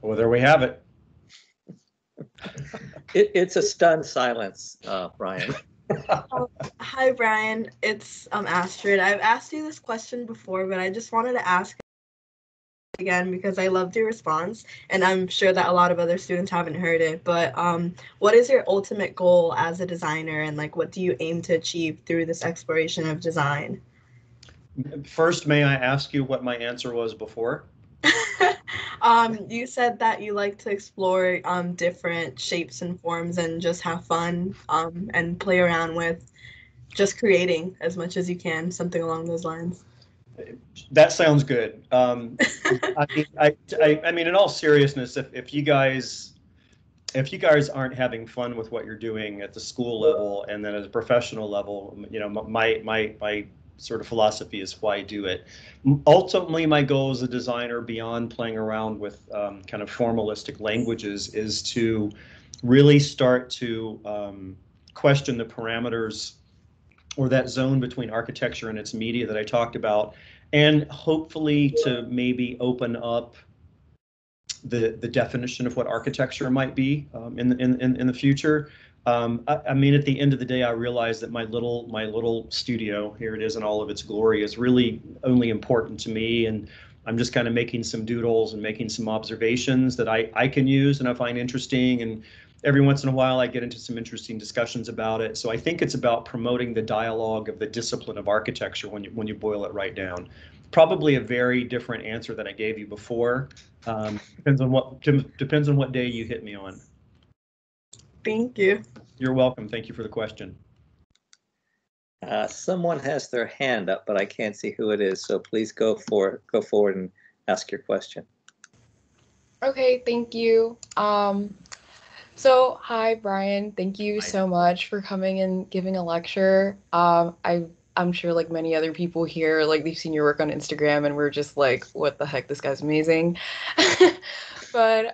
Well, there we have it. It's a stunned silence, Bryan. Hi, Bryan. It's Astrid. I've asked you this question before, but I just wanted to ask again because I loved your response, and I'm sure that a lot of other students haven't heard it. But what is your ultimate goal as a designer, and like what do you aim to achieve through this exploration of design? First, may I ask you what my answer was before? You said that you like to explore different shapes and forms and just have fun and play around with just creating as much as you can, something along those lines. That sounds good. I mean, in all seriousness, if you guys aren't having fun with what you're doing at the school level and then at a professional level, you know, my sort of philosophy is why do it. Ultimately, my goal as a designer, beyond playing around with kind of formalistic languages, is to really start to question the parameters or that zone between architecture and its media that I talked about, and hopefully to maybe open up the definition of what architecture might be in the future. I mean, at the end of the day, I realize that my little studio, here it is in all of its glory, is really only important to me, and I'm just kind of making some doodles and making some observations that I can use and I find interesting, and every once in a while I get into some interesting discussions about it. So I think it's about promoting the dialogue of the discipline of architecture when you boil it right down. Probably a very different answer than I gave you before. Depends on what day you hit me on. Thank you. You're welcome. Thank you for the question. Someone has their hand up, but I can't see who it is. So please go forward and ask your question. Okay, thank you. So hi, Bryan. Thank you so much for coming and giving a lecture. I I'm sure like many other people here, like they've seen your work on Instagram and we're just like, what the heck, this guy's amazing. But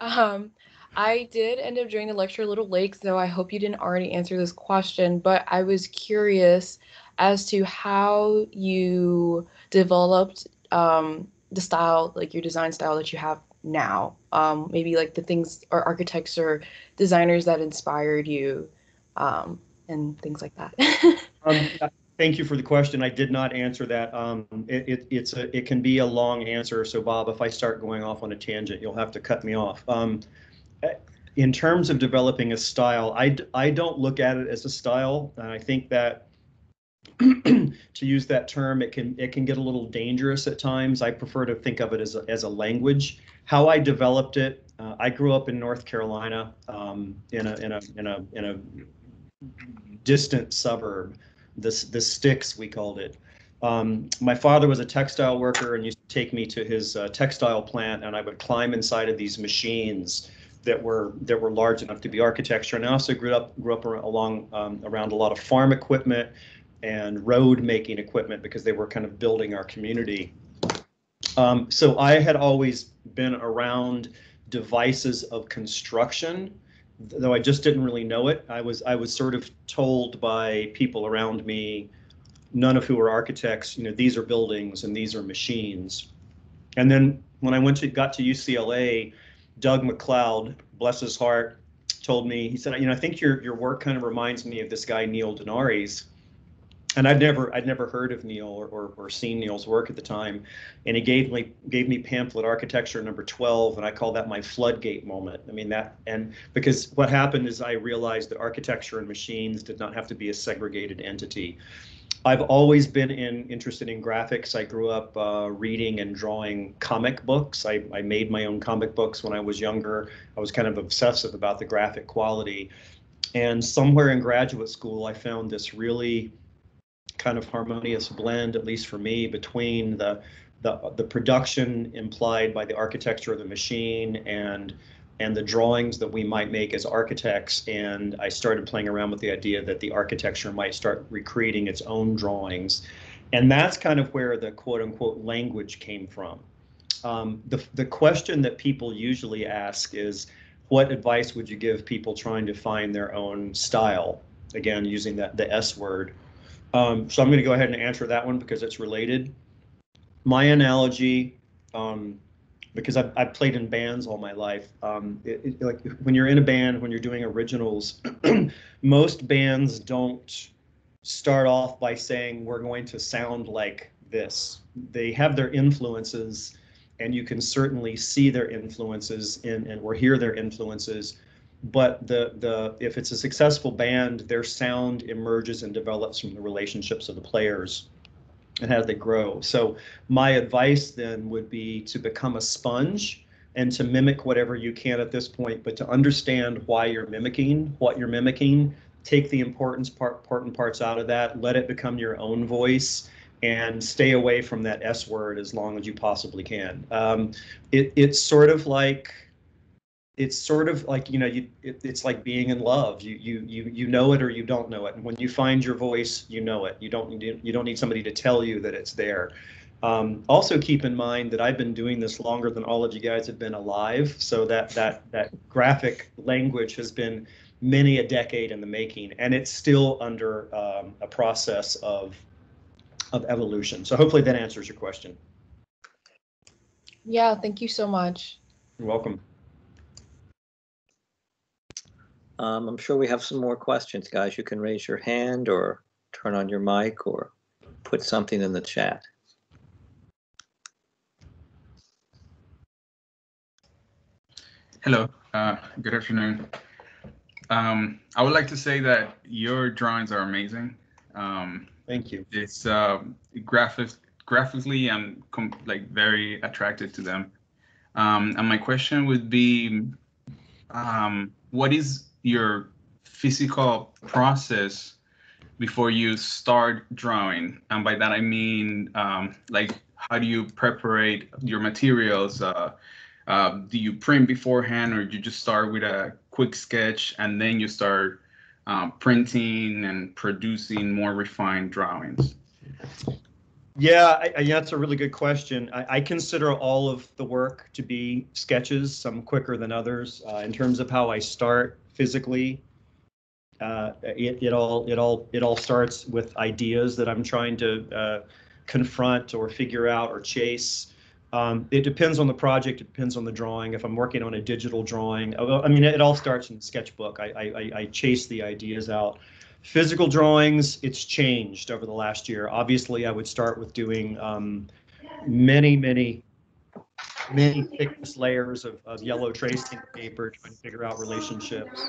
I did end up joining the lecture a little late, so I hope you didn't already answer this question, but I was curious as to how you developed the style, like your design style that you have now. Maybe like the things or architects or designers that inspired you, and things like that. Thank you for the question. I did not answer that. It can be a long answer. So Bob, if I start going off on a tangent, you'll have to cut me off. In terms of developing a style, I don't look at it as a style. And I think that to use that term, it can get a little dangerous at times. I prefer to think of it as a language. How I developed it, I grew up in North Carolina, in a distant suburb. The sticks, we called it. My father was a textile worker and used to take me to his textile plant, and I would climb inside of these machines that were large enough to be architecture. And I also grew up around a lot of farm equipment and road making equipment because they were kind of building our community. So I had always been around devices of construction, though I just didn't really know it. I was sort of told by people around me, none of who were architects, these are buildings and these are machines. And then when I got to UCLA, Doug McLeod, bless his heart, told me, he said, I think your work kind of reminds me of this guy Neil Denari's. And I'd never heard of Neil or seen Neil's work at the time. And he gave me pamphlet architecture number 12, and I call that my floodgate moment. Because what happened is I realized that architecture and machines did not have to be a segregated entity. I've always been interested in graphics. I grew up reading and drawing comic books. I made my own comic books when I was younger. I was kind of obsessive about the graphic quality. And somewhere in graduate school, I found this really kind of harmonious blend, at least for me, between the production implied by the architecture of the machine and the drawings that we might make as architects. And I started playing around with the idea that the architecture might start recreating its own drawings. And that's kind of where the quote unquote language came from. The question that people usually ask is, what advice would you give people trying to find their own style? Again, using the S word. So I'm going to go ahead and answer that one because it's related. My analogy, because I've played in bands all my life, like when you're in a band, when you're doing originals, most bands don't start off by saying we're going to sound like this. They have their influences, and you can certainly see their influences or hear their influences. But if it's a successful band, their sound emerges and develops from the relationships of the players and how they grow. So my advice then would be to become a sponge and to mimic whatever you can at this point, but to understand why you're mimicking, what you're mimicking, take the important parts out of that, let it become your own voice, and stay away from that S word as long as you possibly can. It's sort of like, it's like being in love. You know it or you don't know it. And when you find your voice, you know it. You don't need somebody to tell you that it's there. Also keep in mind that I've been doing this longer than all of you guys have been alive. So that graphic language has been many a decade in the making, and it's still under a process of evolution. So hopefully that answers your question. Yeah, thank you so much. You're welcome. I'm sure we have some more questions, guys. You can raise your hand or turn on your mic or put something in the chat. Hello, good afternoon. I would like to say that your drawings are amazing. Thank you. It's graphically, I'm like very attracted to them. And my question would be, what is your physical process before you start drawing? And by that I mean, like, how do you prepare your materials? Do you print beforehand, or do you just start with a quick sketch and then you start printing and producing more refined drawings? Yeah, that's a really good question. I consider all of the work to be sketches, some quicker than others. In terms of how I start physically, it all starts with ideas that I'm trying to confront or figure out or chase. It depends on the project. It depends on the drawing. If I'm working on a digital drawing, I mean, it all starts in the sketchbook. I chase the ideas out. Physical drawings, it's changed over the last year. Obviously, I would start with doing many thickness layers of yellow tracing paper, trying to figure out relationships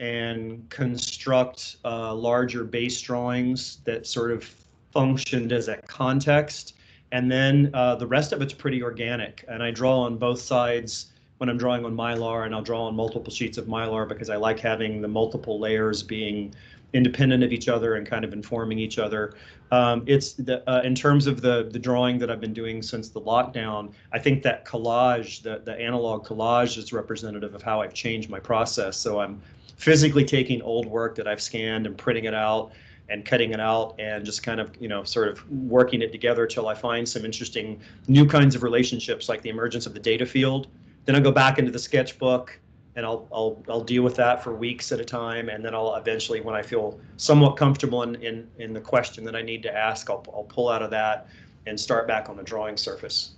and construct larger base drawings that sort of functioned as a context. And then the rest of it's pretty organic. And I draw on both sides when I'm drawing on Mylar, and I'll draw on multiple sheets of Mylar because I like having the multiple layers being independent of each other and kind of informing each other. In terms of the drawing that I've been doing since the lockdown, I think that collage, the analog collage, is representative of how I've changed my process. So I'm physically taking old work that I've scanned and printing it out and cutting it out and just kind of, sort of working it together till I find some interesting new kinds of relationships, like the emergence of the data field. Then I'll go back into the sketchbook and I'll deal with that for weeks at a time, and then I'll eventually, when I feel somewhat comfortable in the question that I need to ask, I'll pull out of that and start back on the drawing surface.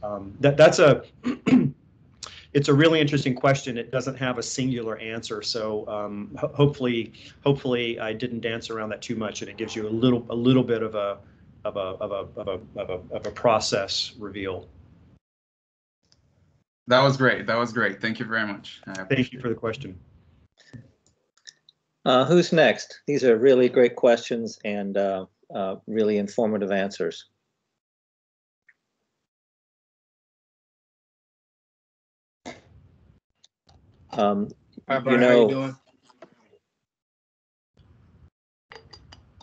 It's a really interesting question. It doesn't have a singular answer, so hopefully I didn't dance around that too much, and it gives you a little bit of a process reveal. That was great. That was great. Thank you very much. Thank you for the question. Who's next? These are really great questions and really informative answers. Hi, Brian, how you doing?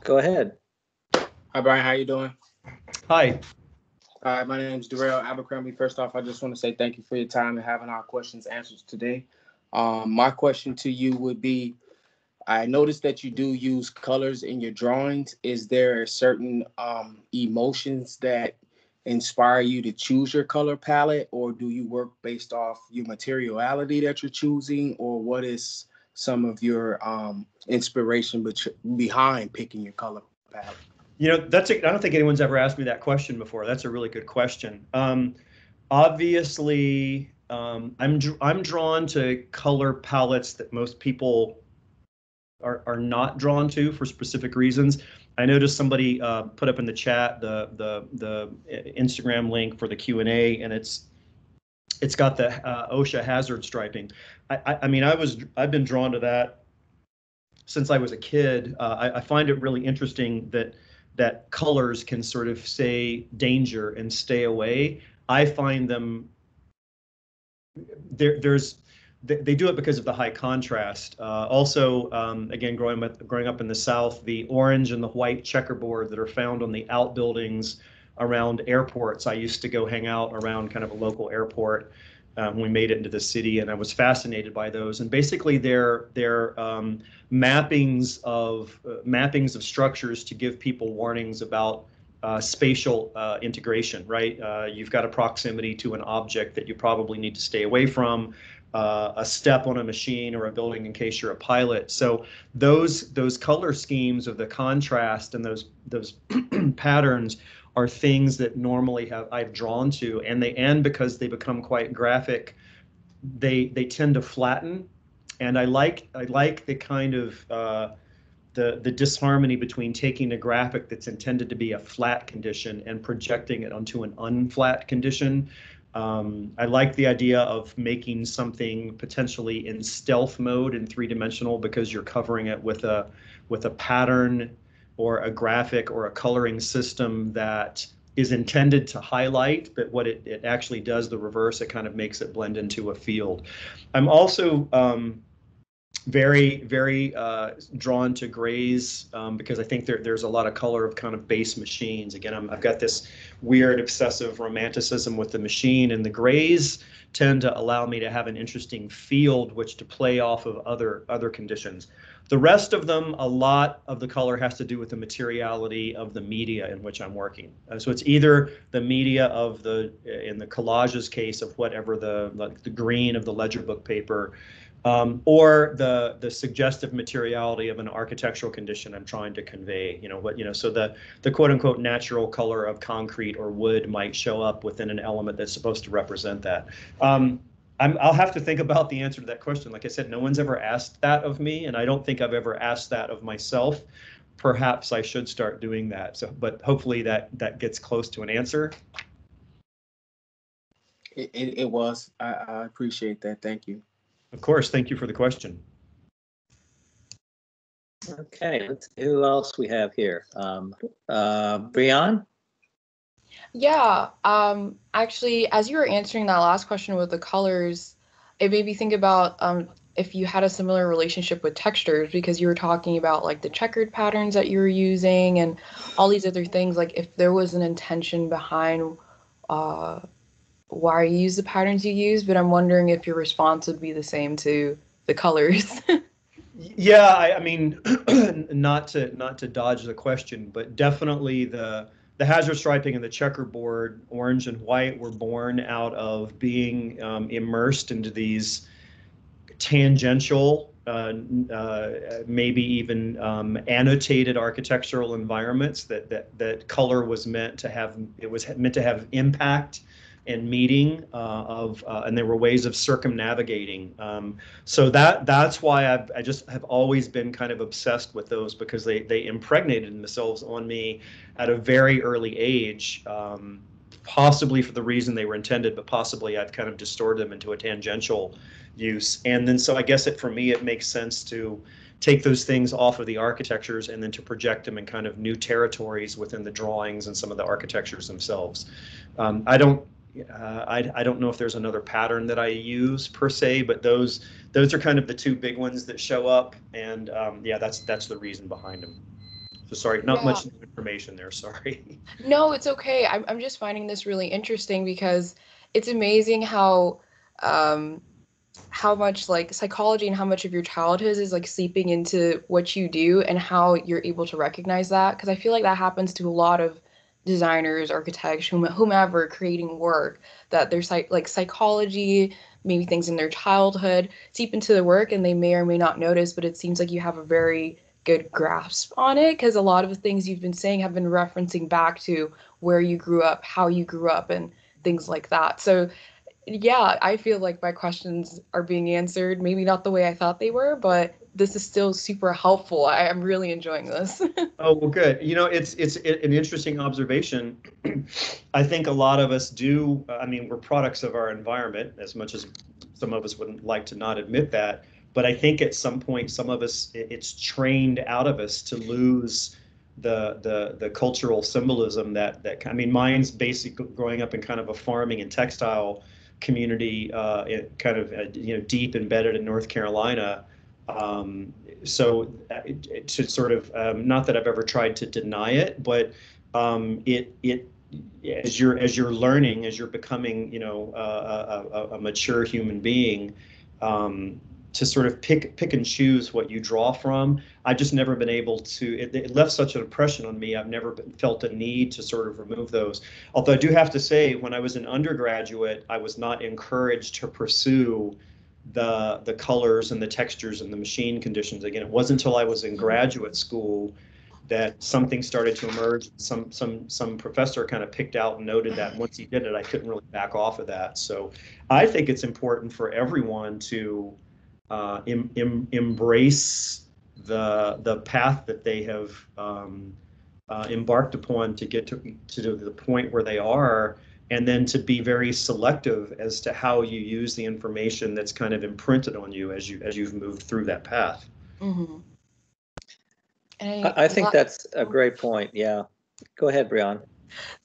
Go ahead. Hi, Brian, how you doing? Hi. Hi, my name is Darrell Abercrombie. First off, I just want to say thank you for your time and having our questions answered today. My question to you would be, I noticed that you do use colors in your drawings. Is there certain emotions that inspire you to choose your color palette, or do you work based off your materiality that you're choosing, or what is some of your inspiration behind picking your color palette? I don't think anyone's ever asked me that question before. That's a really good question. Obviously, I'm drawn to color palettes that most people are not drawn to for specific reasons. I noticed somebody put up in the chat the Instagram link for the Q&A, and it's got the OSHA hazard striping. I've been drawn to that since I was a kid. I find it really interesting that colors can sort of say danger and stay away. I find them, they do it because of the high contrast. Also, again, growing up in the South, the orange and the white checkerboard that are found on the outbuildings around airports. I used to go hang out around kind of a local airport when we made it into the city, and I was fascinated by those. And basically, they're mappings of structures to give people warnings about spatial integration, right? You've got a proximity to an object that you probably need to stay away from, a step on a machine or a building in case you're a pilot. So those color schemes of the contrast and those patterns are things that normally I've drawn to, and because they become quite graphic, they tend to flatten. And I like the kind of the disharmony between taking a graphic that's intended to be a flat condition and projecting it onto an unflat condition. I like the idea of making something potentially in stealth mode in three-dimensional because you're covering it with a pattern or a graphic or a coloring system that is intended to highlight, but what it actually does the reverse. It kind of makes it blend into a field. I'm also very drawn to grays because I think there's a lot of color of kind of base machines. Again, I've got this weird obsessive romanticism with the machine, and the grays tend to allow me to have an interesting field which to play off of other conditions. The rest of them, a lot of the color has to do with the materiality of the media in which I'm working. So it's either the media of in the collages case of whatever the green of the ledger book paper, or the suggestive materiality of an architectural condition I'm trying to convey. So the quote unquote natural color of concrete or wood might show up within an element that's supposed to represent that. I'll have to think about the answer to that question. Like I said, no one's ever asked that of me, and I don't think I've ever asked that of myself. Perhaps I should start doing that. So, but hopefully that gets close to an answer. It was. I appreciate that. Thank you. Of course. Thank you for the question. Okay, let's see who else we have here. Bryan? Yeah, actually, as you were answering that last question with the colors, it made me think about if you had a similar relationship with textures, because you were talking about like the checkered patterns that you were using and all these other things, like if there was an intention behind why you use the patterns you use, but I'm wondering if your response would be the same to the colors. Yeah, I mean, not to dodge the question, but definitely the hazard striping and the checkerboard, orange and white, were born out of being immersed into these tangential, maybe even annotated architectural environments that color was meant to have. It was meant to have impact and meeting and there were ways of circumnavigating. So that's why I just have always been kind of obsessed with those, because they impregnated themselves on me at a very early age, possibly for the reason they were intended, but possibly I've kind of distorted them into a tangential use. And then so I guess for me it makes sense to take those things off of the architectures and then to project them in kind of new territories within the drawings and some of the architectures themselves. I don't know if there's another pattern that I use per se, but those are kind of the two big ones that show up, and yeah, that's the reason behind them. So sorry, not much information there. Sorry. No, it's okay. I'm just finding this really interesting because it's amazing how much like psychology and how much of your childhood is like seeping into what you do and how you're able to recognize that. Because I feel like that happens to a lot of designers, architects, whomever creating work, that there's like psychology, maybe things in their childhood seep into the work and they may or may not notice, but it seems like you have a very good grasp on it, because a lot of the things you've been saying have been referencing back to where you grew up, how you grew up, and things like that. So yeah, I feel like my questions are being answered, maybe not the way I thought they were, but this is still super helpful. I'm really enjoying this. Oh, well, good. It's an interesting observation. I think a lot of us do. I mean, we're products of our environment, as much as some of us wouldn't like to not admit that. But I think at some point, some of us, it's trained out of us to lose the cultural symbolism that I mean, mine's basically growing up in kind of a farming and textile community, kind of deep embedded in North Carolina. So to sort of not that I've ever tried to deny it, but as you're learning, as you're becoming a mature human being, to sort of pick and choose what you draw from. I've just never been able to. It left such an impression on me. I've never felt a need to sort of remove those. Although I do have to say, when I was an undergraduate, I was not encouraged to pursue the colors and the textures and the machine conditions. Again, it wasn't until I was in graduate school that something started to emerge. Some professor kind of picked out and noted that. Once he did it, I couldn't really back off of that. So I think it's important for everyone to embrace the path that they have embarked upon to get to the point where they are, and then to be very selective as to how you use the information that's kind of imprinted on you as you've moved through that path. Mm-hmm. I think that's a great point. Yeah, go ahead, Bryan.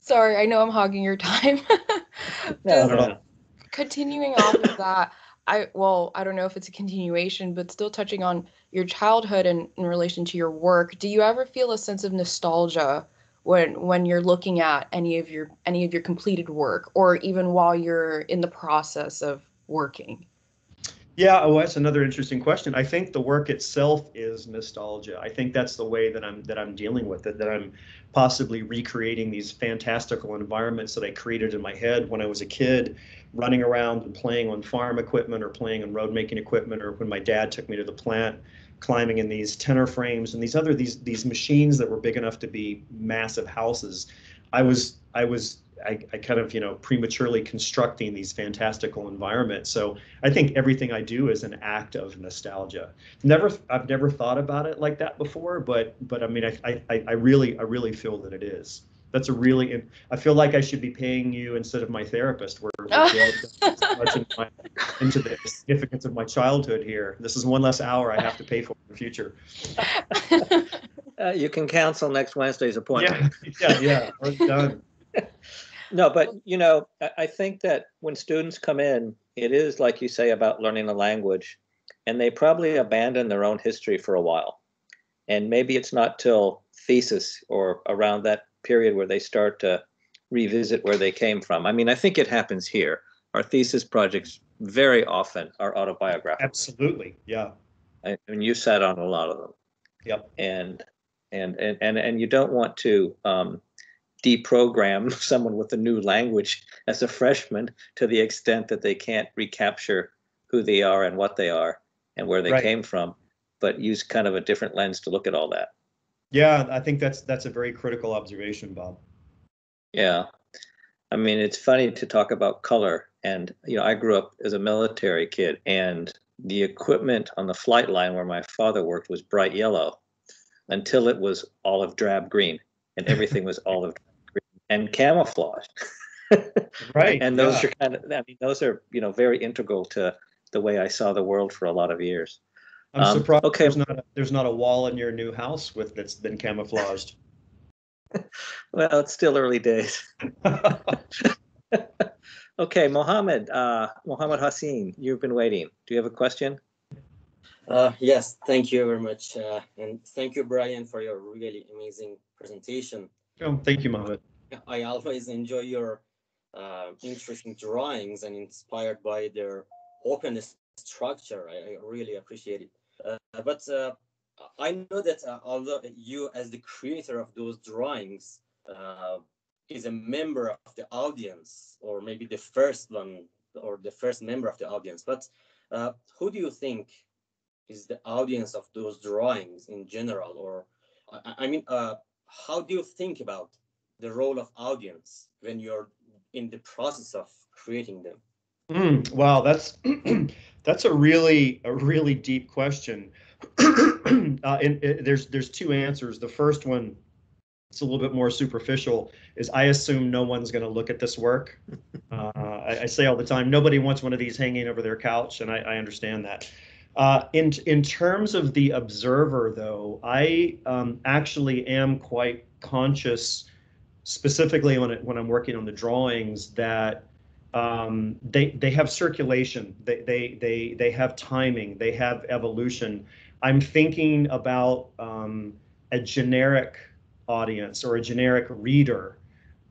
Sorry, I know I'm hogging your time. No. Continuing off of that, I don't know if it's a continuation, but still touching on your childhood and in relation to your work, do you ever feel a sense of nostalgia when you're looking at any of your completed work, or even while you're in the process of working? Yeah, oh, that's another interesting question. I think the work itself is nostalgia. I think that's the way that I'm dealing with it, that I'm possibly recreating these fantastical environments that I created in my head when I was a kid, running around and playing on farm equipment or playing on road making equipment, or when my dad took me to the plant, climbing in these tenor frames and these machines that were big enough to be massive houses. I kind of, prematurely constructing these fantastical environments. So I think everything I do is an act of nostalgia. I've never thought about it like that before, but I mean, I really feel that it is. That's I feel like I should be paying you instead of my therapist. We're so much into the significance of my childhood here. This is one less hour I have to pay for in the future. You can cancel next Wednesday's appointment. Yeah, we're done. No, but I think that when students come in, it is like you say about learning a language, and they probably abandon their own history for a while. And maybe it's not till thesis or around that period where they start to revisit where they came from. I mean, I think it happens here. Our thesis projects very often are autobiographical. Absolutely, yeah. And you sat on a lot of them. Yep. And you don't want to deprogram someone with a new language as a freshman to the extent that they can't recapture who they are and what they are and where they came from, but use kind of a different lens to look at all that. Yeah, I think that's a very critical observation, Bob. Yeah. I mean, it's funny to talk about color. And, I grew up as a military kid, and the equipment on the flight line where my father worked was bright yellow until it was olive drab green, and everything was olive drab and camouflage. Right. And those are very integral to the way I saw the world for a lot of years. I'm surprised there's not a wall in your new house that's been camouflaged. Well, it's still early days. Okay, Mohammed Hassin, you've been waiting. Do you have a question? Yes, thank you very much. And thank you, Bryan, for your really amazing presentation. Oh, thank you, Mohammed. I always enjoy your interesting drawings and inspired by their open structure. I really appreciate it. But I know that although you, as the creator of those drawings, is a member of the audience, or maybe the first one, or the first member of the audience, but who do you think is the audience of those drawings in general? Or I mean, how do you think about the role of audience when you're in the process of creating them? Wow, that's a really deep question. There's two answers. The first one, it's a little bit more superficial, is I assume no one's going to look at this work. I say all the time, nobody wants one of these hanging over their couch, and I understand that. In terms of the observer, though, I actually am quite conscious, specifically when I'm working on the drawings, that they have circulation, they have timing, they have evolution. I'm thinking about a generic audience or a generic reader,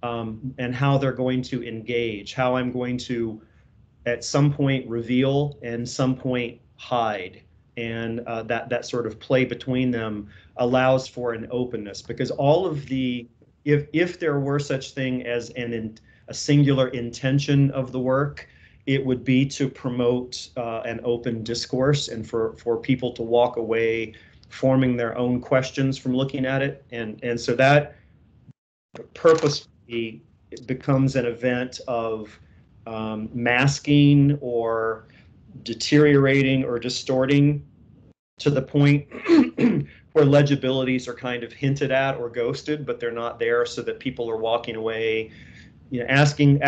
and how they're going to engage, how I'm going to at some point reveal and some point hide, and that sort of play between them allows for an openness, because all of the, if there were such thing as a singular intention of the work, it would be to promote an open discourse and for people to walk away forming their own questions from looking at it, and so that purposefully becomes an event of masking or deteriorating or distorting to the point where legibilities are kind of hinted at or ghosted, but they're not there, so that people are walking away, asking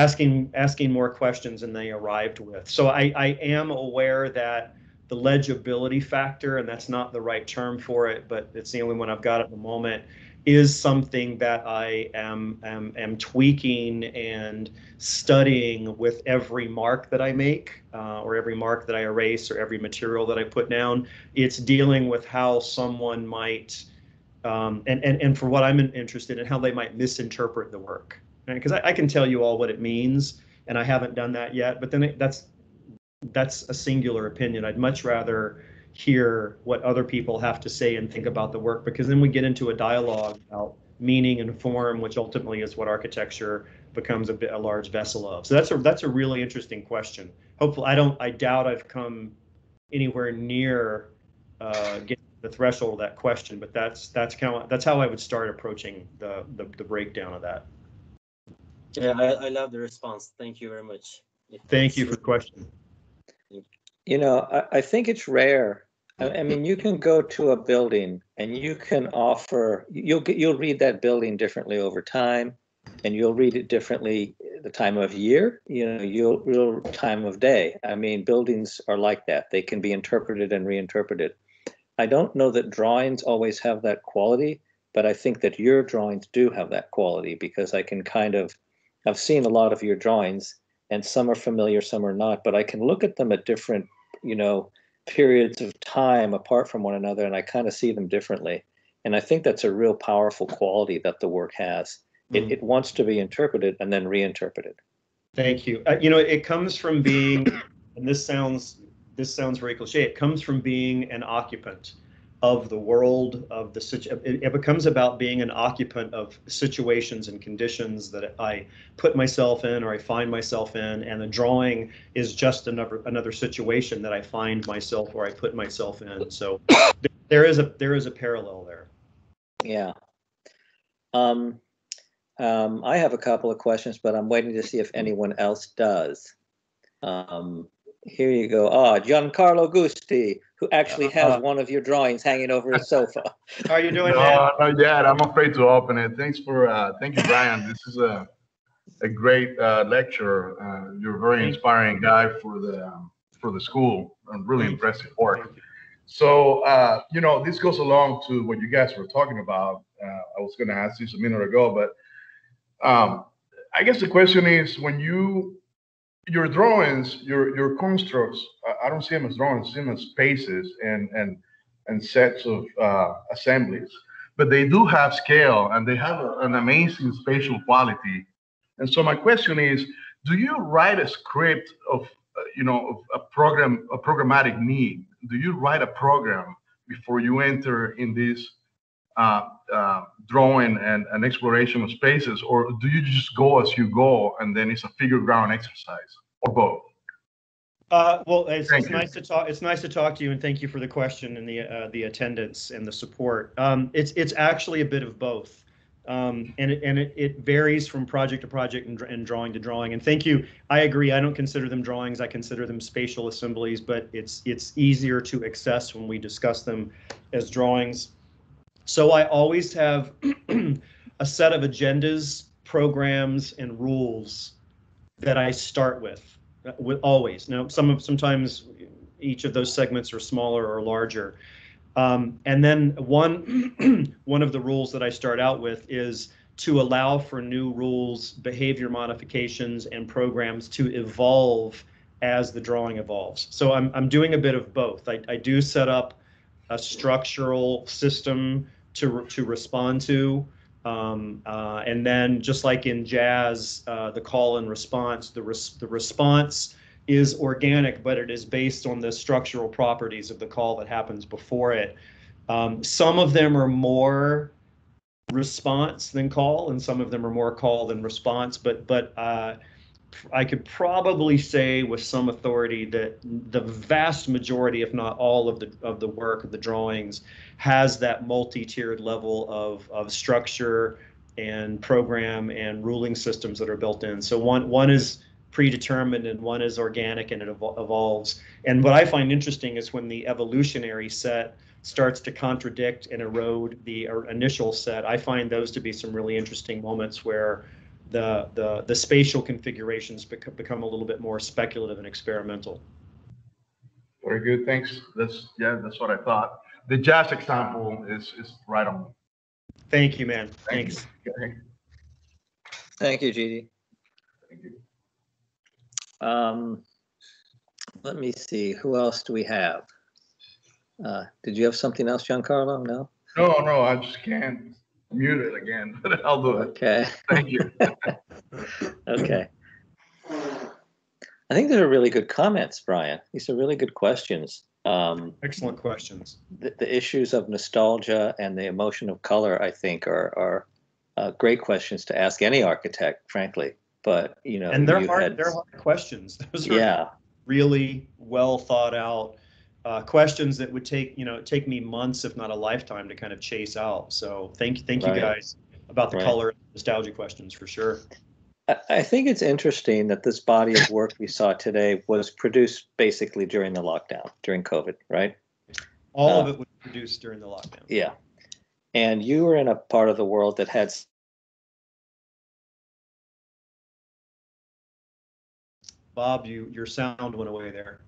more questions than they arrived with. So I am aware that the legibility factor, and that's not the right term for it, but it's the only one I've got at the moment, is something that I am tweaking and studying with every mark that I make, or every mark that I erase, or every material that I put down. It's dealing with how someone might, and for what I'm interested in, how they might misinterpret the work. Because I can tell you all what it means, and I haven't done that yet. But then that's a singular opinion. I'd much rather hear what other people have to say and think about the work, because then we get into a dialogue about meaning and form, which ultimately is what architecture becomes a large vessel of. So that's a really interesting question. Hopefully, I doubt I've come anywhere near getting the threshold of that question, but that's how I would start approaching the breakdown of that. Yeah, I love the response. Thank you very much. Thank you for the question. You know, I think it's rare. I mean, you can go to a building and you can offer, you'll read that building differently over time, and you'll read it differently the time of year, you know, you'll time of day. I mean, buildings are like that. They can be interpreted and reinterpreted. I don't know that drawings always have that quality, but I think that your drawings do have that quality, because I can I've seen a lot of your drawings, and some are familiar, some are not, but I can look at them at different, you know, periods of time apart from one another, and I kind of see them differently. And I think that's a real powerful quality that the work has. It wants to be interpreted and then reinterpreted. Thank you. You know, it comes from being, and this sounds very cliche, it comes from being an occupant of the world, of the it becomes about being an occupant of situations and conditions that I put myself in, or I find myself in, and the drawing is just another situation that I find myself, or I put myself in. So there is a parallel there. Yeah. I have a couple of questions, but I'm waiting to see if anyone else does. Here you go. Giancarlo Gusti, who actually has one of your drawings hanging over his sofa. How are you doing, no, man? Not yet. I'm afraid to open it. Thank you, Bryan. This is a great lecture. You're a very inspiring guy for the school, and really impressive work. So, you know, this goes along to what you guys were talking about. I was going to ask this a minute ago, but I guess the question is, when your drawings, your constructs, I don't see them as drawings, I see them as spaces and sets of assemblies, but they do have scale, and they have an amazing spatial quality. And so my question is, do you write a script of a programmatic need? Do you write a program before you enter in this drawing and exploration of spaces, or do you just go as you go, and then it's a figure ground exercise, or both? Well, it's nice to talk. It's nice to talk to you, and thank you for the question and the attendance and the support. It's actually a bit of both, and it varies from project to project and drawing to drawing. And thank you. I agree. I don't consider them drawings. I consider them spatial assemblies, but it's easier to access when we discuss them as drawings. So I always have a set of agendas, programs, and rules that I start with always. Now, sometimes each of those segments are smaller or larger. And then one of the rules that I start out with is to allow for new rules, behavior modifications, and programs to evolve as the drawing evolves. So I'm doing a bit of both. I do set up a structural system to respond to, and then just like in jazz, the call and response, the response is organic, but it is based on the structural properties of the call that happens before it. Some of them are more response than call, and some of them are more call than response, but I could probably say with some authority that the vast majority, if not all of the work of the drawings, has that multi-tiered level of structure and program and ruling systems that are built in. So one is predetermined and one is organic, and it evolves. And what I find interesting is when the evolutionary set starts to contradict and erode the initial set. I find those to be some really interesting moments where the spatial configurations become a little bit more speculative and experimental. Very good, thanks. That's what I thought. The jazz example is right on. Thank you, man. Thanks. Thank you, Gigi. Thank you. Let me see. Who else do we have? Did you have something else, Giancarlo? No? No, I just can't mute it again, but I'll do it. Okay. Thank you. Okay. I think they're really good comments, Brian. These are really good questions. Excellent questions. The issues of nostalgia and the emotion of color, I think, are great questions to ask any architect, frankly. But and they're hard questions. Those are really well thought out questions that would take me months, if not a lifetime, to kind of chase out. So thank you guys about the color and nostalgia questions for sure. I think it's interesting that this body of work we saw today was produced basically during the lockdown, during COVID, right? All of it was produced during the lockdown. Yeah. And you were in a part of the world that had... Bob, your sound went away there.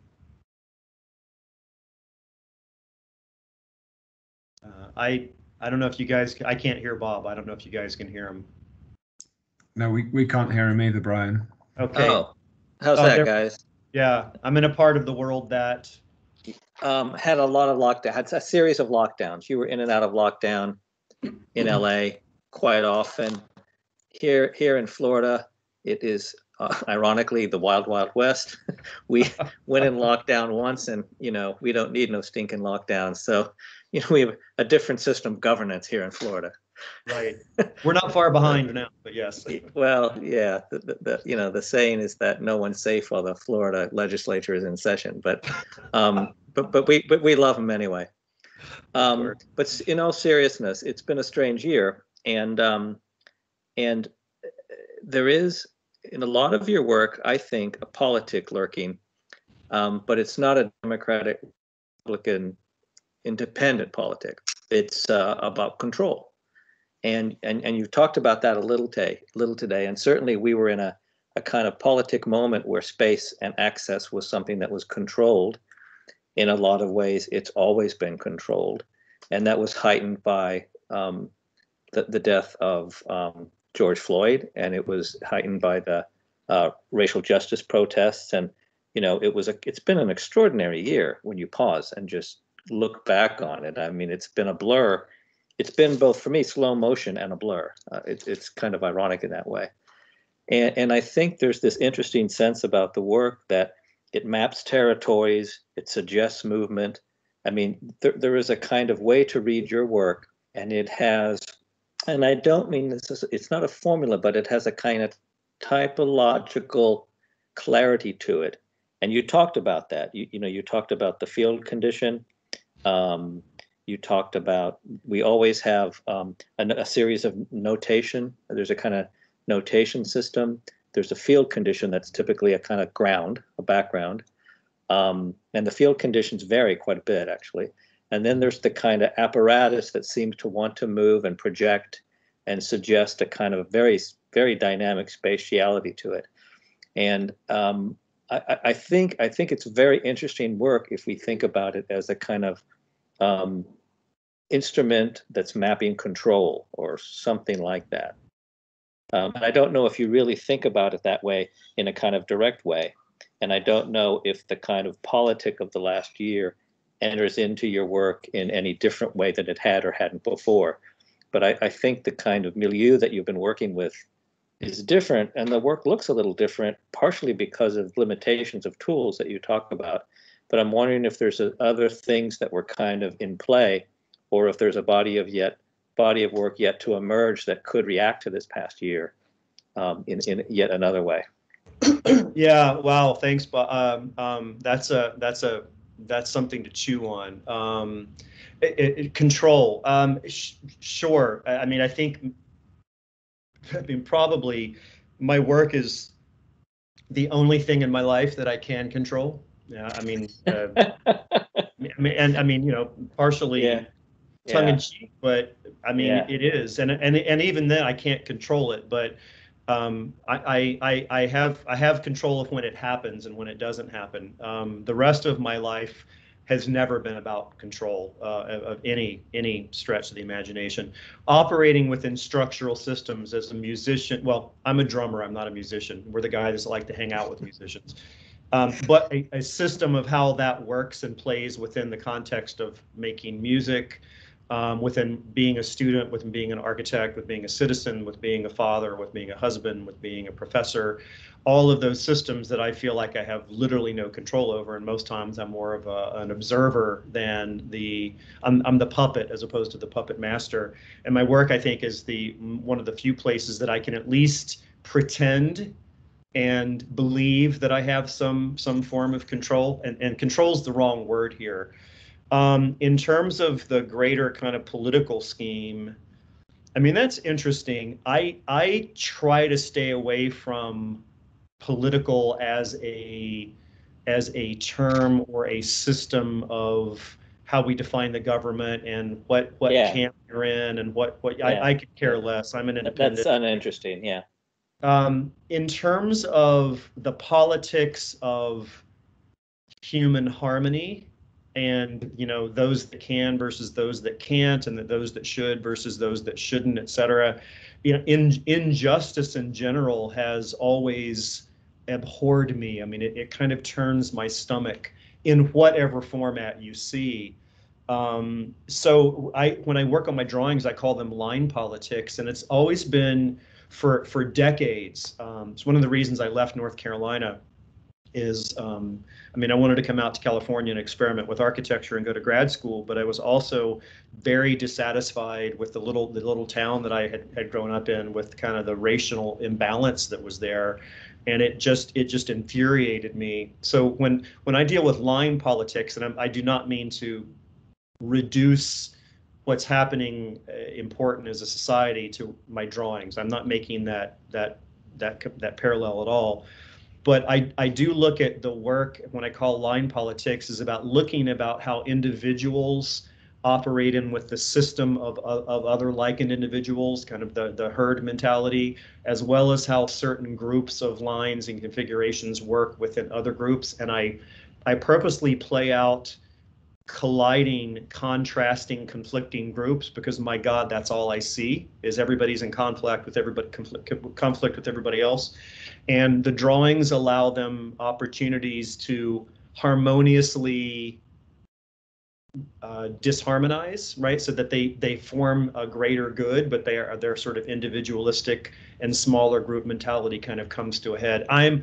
I don't know if you guys, I can't hear Bob. I don't know if you guys can hear him. No, we can't hear him either, Brian. Okay. Oh, how's that, guys? Yeah, I'm in a part of the world that had a lot of lockdown, had a series of lockdowns. You were in and out of lockdown in LA quite often. Here in Florida, it is ironically the wild, wild west. We went in lockdown once, and we don't need no stinking lockdown. So we have a different system of governance here in Florida. Right. We're not far behind now, but yes. Well, yeah. The saying is that no one's safe while the Florida legislature is in session. But we love them anyway. But in all seriousness, it's been a strange year, and there is in a lot of your work, I think, a politic lurking, but it's not a Democratic, Republican, independent politic. It's about control. And you've talked about that a little today, and certainly we were in a kind of politic moment where space and access was something that was controlled. In a lot of ways, it's always been controlled, and that was heightened by the death of George Floyd, and it was heightened by the racial justice protests, and it's been an extraordinary year when you pause and just look back on it. I mean, it's been a blur. It's been both, for me, slow motion and a blur. It's kind of ironic in that way. And I think there's this interesting sense about the work that it maps territories, it suggests movement. I mean, there is a kind of way to read your work, and it has, and I don't mean it's not a formula, but it has a kind of typological clarity to it. And you talked about that. You talked about the field condition. You talked about, we always have a series of notation. There's a kind of notation system. There's a field condition that's typically a kind of ground, a background. And the field conditions vary quite a bit, actually. And then there's the kind of apparatus that seems to want to move and project and suggest a kind of very, very dynamic spatiality to it. And I think it's very interesting work if we think about it as a kind of instrument that's mapping control or something like that. And I don't know if you really think about it that way in a kind of direct way. And I don't know if the kind of politic of the last year enters into your work in any different way than it had or hadn't before. But I think the kind of milieu that you've been working with is different, and the work looks a little different, partially because of limitations of tools that you talk about. But I'm wondering if there's other things that were kind of in play, or if there's a body of work yet to emerge that could react to this past year in yet another way. Yeah. Wow. Thanks, Bob. That's something to chew on. Control. Sure. I mean, probably my work is the only thing in my life that I can control. Yeah. I mean, partially tongue in cheek, but I mean, it is, and even then I can't control it, but I have control of when it happens and when it doesn't happen. The rest of my life has never been about control of any stretch of the imagination. Operating within structural systems as a musician, well, I'm a drummer, I'm not a musician. We're the guys that like to hang out with musicians. But a system of how that works and plays within the context of making music, within being a student, within being an architect, with being a citizen, with being a father, with being a husband, with being a professor, all of those systems that I feel like I have literally no control over, and most times I'm more of an observer than I'm the puppet as opposed to the puppet master. And my work, I think, is one of the few places that I can at least pretend and believe that I have some form of control, and control's the wrong word here. In terms of the greater kind of political scheme, I mean, that's interesting. I try to stay away from political as a term or a system of how we define the government and what camp you're in and what I could care less. I'm an independent. That's uninteresting, yeah. In terms of the politics of human harmony, and those that can versus those that can't, and those that should versus those that shouldn't, et cetera. Injustice in general has always abhorred me. I mean, it kind of turns my stomach in whatever format you see. So when I work on my drawings, I call them line politics, and it's always been for decades. It's one of the reasons I left North Carolina. I wanted to come out to California and experiment with architecture and go to grad school, but I was also very dissatisfied with the little town that I had grown up in, with kind of the racial imbalance that was there, and it just infuriated me. So when I deal with line politics, and I do not mean to reduce what's happening important as a society to my drawings. I'm not making that parallel at all. But I do look at the work, when I call line politics, is about looking about how individuals operate in with the system of other likened individuals, kind of the herd mentality, as well as how certain groups of lines and configurations work within other groups. And I purposely play out colliding, contrasting, conflicting groups, because my God, that's all I see, is everybody's in conflict with everybody else. And the drawings allow them opportunities to harmoniously disharmonize, right? So that they form a greater good, but they're sort of individualistic, and smaller group mentality kind of comes to a head. I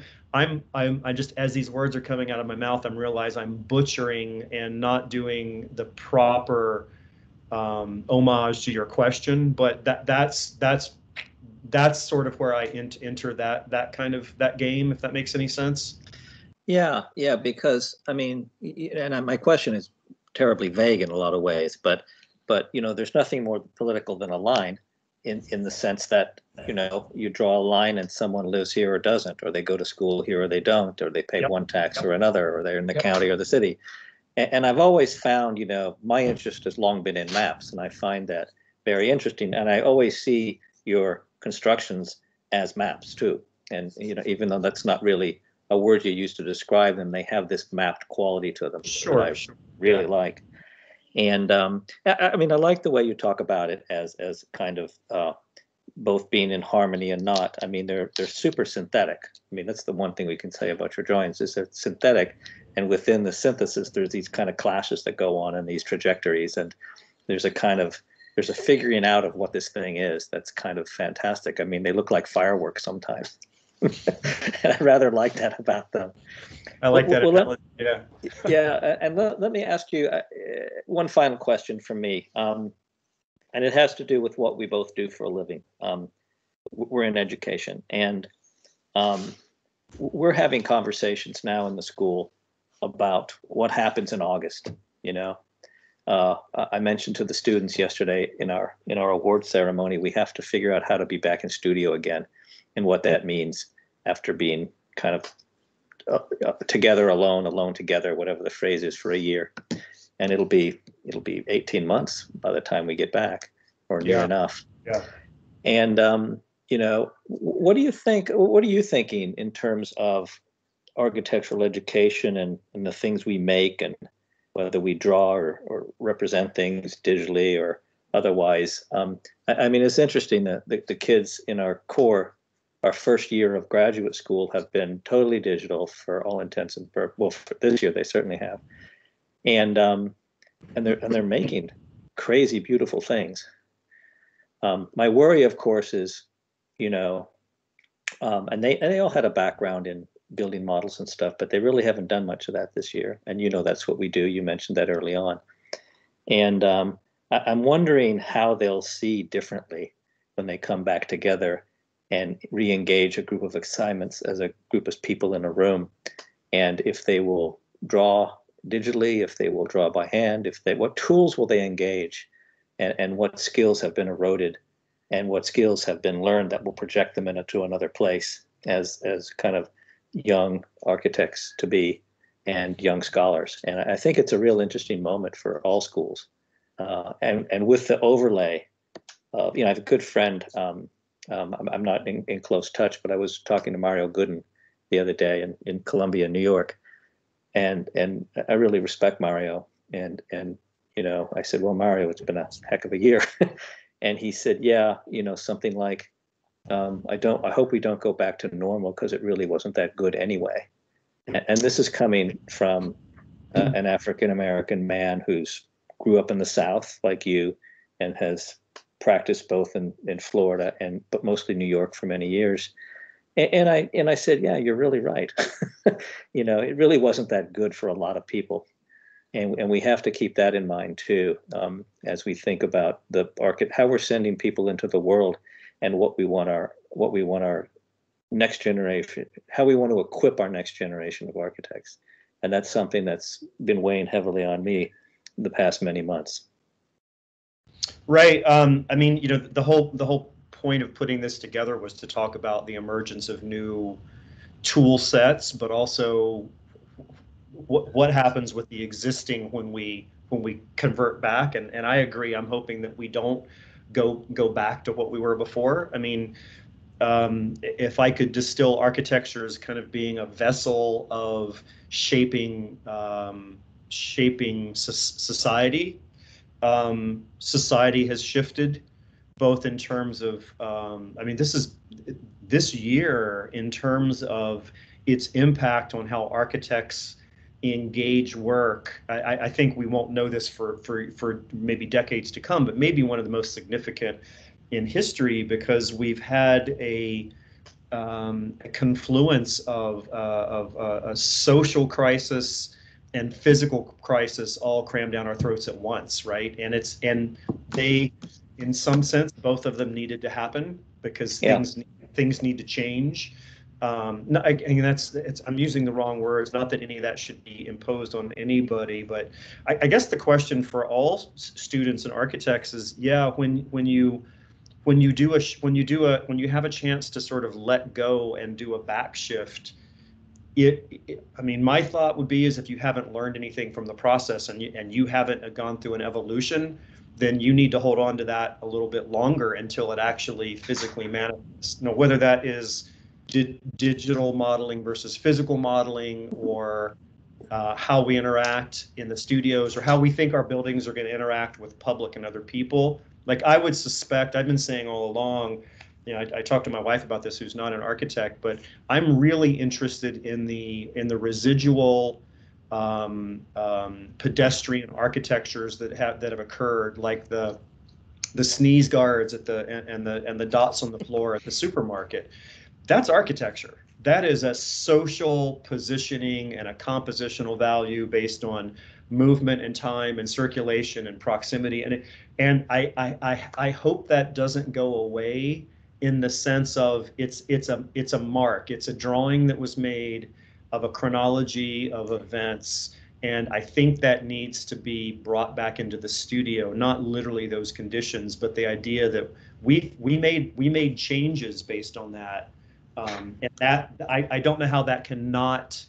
just, as these words are coming out of my mouth, I'm realizing I'm butchering and not doing the proper homage to your question, but that's sort of where I enter that game, if that makes any sense. Yeah, because I mean, and my question is terribly vague in a lot of ways, but there's nothing more political than a line, in the sense that you draw a line and someone lives here or doesn't, or they go to school here or they don't, or they pay one tax or another, or they're in the county or the city. And I've always found, my interest has long been in maps, and I find that very interesting. And I always see your constructions as maps too. And even though that's not really a word you use to describe them, they have this mapped quality to them. Sure, that I really like. And I like the way you talk about it as kind of both being in harmony and not. I mean, they're super synthetic. I mean, that's the one thing we can say about your drawings, is they're synthetic, and within the synthesis, there's these kind of clashes that go on in these trajectories, and there's a figuring out of what this thing is that's kind of fantastic. I mean, they look like fireworks sometimes. And I rather like that about them. I like that. Yeah, and let me ask you one final question from me, and it has to do with what we both do for a living. We're in education, and we're having conversations now in the school about what happens in August. I mentioned to the students yesterday in our award ceremony, we have to figure out how to be back in studio again, and what that means after being kind of together, alone together, whatever the phrase is, for a year. And it'll be 18 months by the time we get back, or near enough. Yeah. And what do you think? What are you thinking in terms of architectural education and the things we make, and whether we draw or represent things digitally or otherwise. I mean, it's interesting that the kids in our core, our first year of graduate school, have been totally digital for all intents and purposes. Well, for this year they certainly have, and they're making crazy beautiful things. My worry, of course, is, you know, and they all had a background in building models and stuff, but they really haven't done much of that this year. And you know, that's what we do. You mentioned that early on, and I'm wondering how they'll see differently when they come back together and re-engage a group of assignments as a group of people in a room, and if they will draw digitally, if they will draw by hand, what tools will they engage, and what skills have been eroded, and what skills have been learned that will project them into another place as kind of young architects to be and young scholars. And I think it's a real interesting moment for all schools. And with the overlay of, you know, I have a good friend, I'm not in close touch, but I was talking to Mario Gooden the other day in Columbia, New York. And I really respect Mario. And you know, I said, well, Mario, it's been a heck of a year. And he said, yeah, you know, something like, I hope we don't go back to normal because it really wasn't that good anyway. And this is coming from an African-American man who's grew up in the South like you and has practiced both in Florida but mostly New York for many years. And I said, yeah, you're really right. You know, it really wasn't that good for a lot of people. And we have to keep that in mind too, as we think about how we're sending people into the world and what we want our next generation, how we want to equip our next generation of architects. And that's something that's been weighing heavily on me the past many months. Right. I mean, you know, the whole point of putting this together was to talk about the emergence of new tool sets, but also what happens with the existing when we convert back. And I agree. I'm hoping that we don't go back to what we were before. I mean, if I could distill architecture as kind of being a vessel of shaping society, society has shifted both in terms of, I mean, this year in terms of its impact on how architects engage work. I think we won't know this for maybe decades to come, but maybe one of the most significant in history, because we've had a confluence of a social crisis and physical crisis all crammed down our throats at once, right? And they, in some sense, both of them needed to happen because things need to change. No, I'm using the wrong words. Not that any of that should be imposed on anybody, but I guess the question for all students and architects is, yeah, when you have a chance to sort of let go and do a back shift, I mean, my thought would be is if you haven't learned anything from the process and you haven't gone through an evolution, then you need to hold on to that a little bit longer until it actually physically manifests. Now, whether that is digital modeling versus physical modeling, or how we interact in the studios, or how we think our buildings are going to interact with public and other people. Like, I would suspect, I've been saying all along, you know, I talked to my wife about this, who's not an architect, but I'm really interested in the residual pedestrian architectures that have occurred, like the sneeze guards and the dots on the floor at the supermarket. That's architecture. That is a social positioning and a compositional value based on movement and time and circulation and proximity. And I hope that doesn't go away in the sense of it's a mark. It's a drawing that was made of a chronology of events. And I think that needs to be brought back into the studio, not literally those conditions, but the idea that we made changes based on that. And that I don't know how that cannot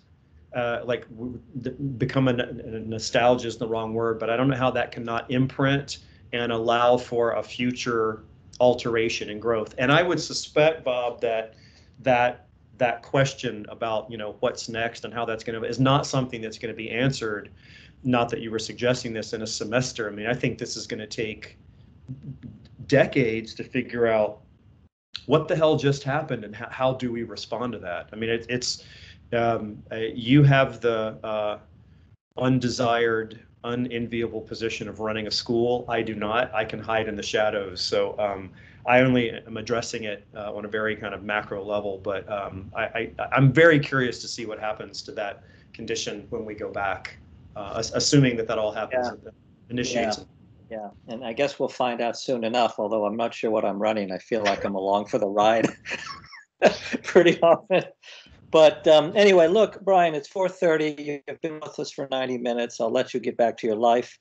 become a nostalgia is the wrong word, but I don't know how that cannot imprint and allow for a future alteration and growth. And I would suspect, Bob, that that question about, what's next and how that's going to, is not something that's going to be answered. Not that you were suggesting this in a semester. I mean, I think this is going to take decades to figure out what the hell just happened and how do we respond to that. I mean, you have the undesired, unenviable position of running a school. I do not. I can hide in the shadows. So I only am addressing it on a very kind of macro level, but I'm very curious to see what happens to that condition when we go back, assuming that all happens, initiates. Yeah, and I guess we'll find out soon enough, although I'm not sure what I'm running. I feel like I'm along for the ride pretty often. But anyway, look, Bryan, it's 4:30. You've been with us for 90 minutes. I'll let you get back to your life.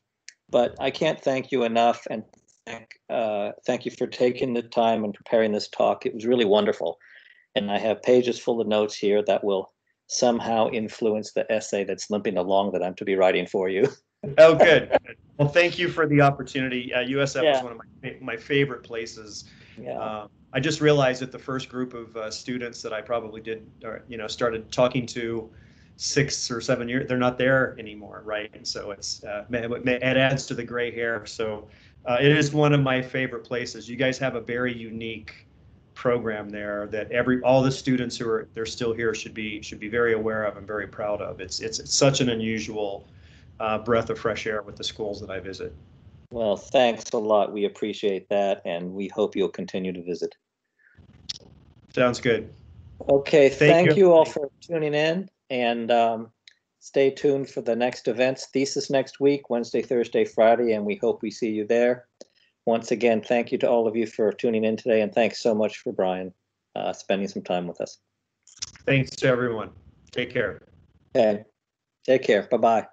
But I can't thank you enough, and thank you for taking the time and preparing this talk. It was really wonderful. And I have pages full of notes here that will somehow influence the essay that's limping along that I'm to be writing for you. Oh, good. Well, thank you for the opportunity. USF was one of my favorite places. Yeah. I just realized that the first group of students that I probably started talking to 6 or 7 years, they're not there anymore, right? And so it adds to the gray hair. So it is one of my favorite places. You guys have a very unique program there that all the students they're still here should be very aware of and very proud of. It's such an unusual breath of fresh air with the schools that I visit. Well, thanks a lot. We appreciate that, and we hope you'll continue to visit. Sounds good. Okay, thank you all for tuning in, and stay tuned for the next events. Thesis next week, Wednesday, Thursday, Friday, and we hope we see you there. Once again, thank you to all of you for tuning in today, and thanks so much for Bryan spending some time with us. Thanks to everyone. Take care. Okay, take care. Bye-bye.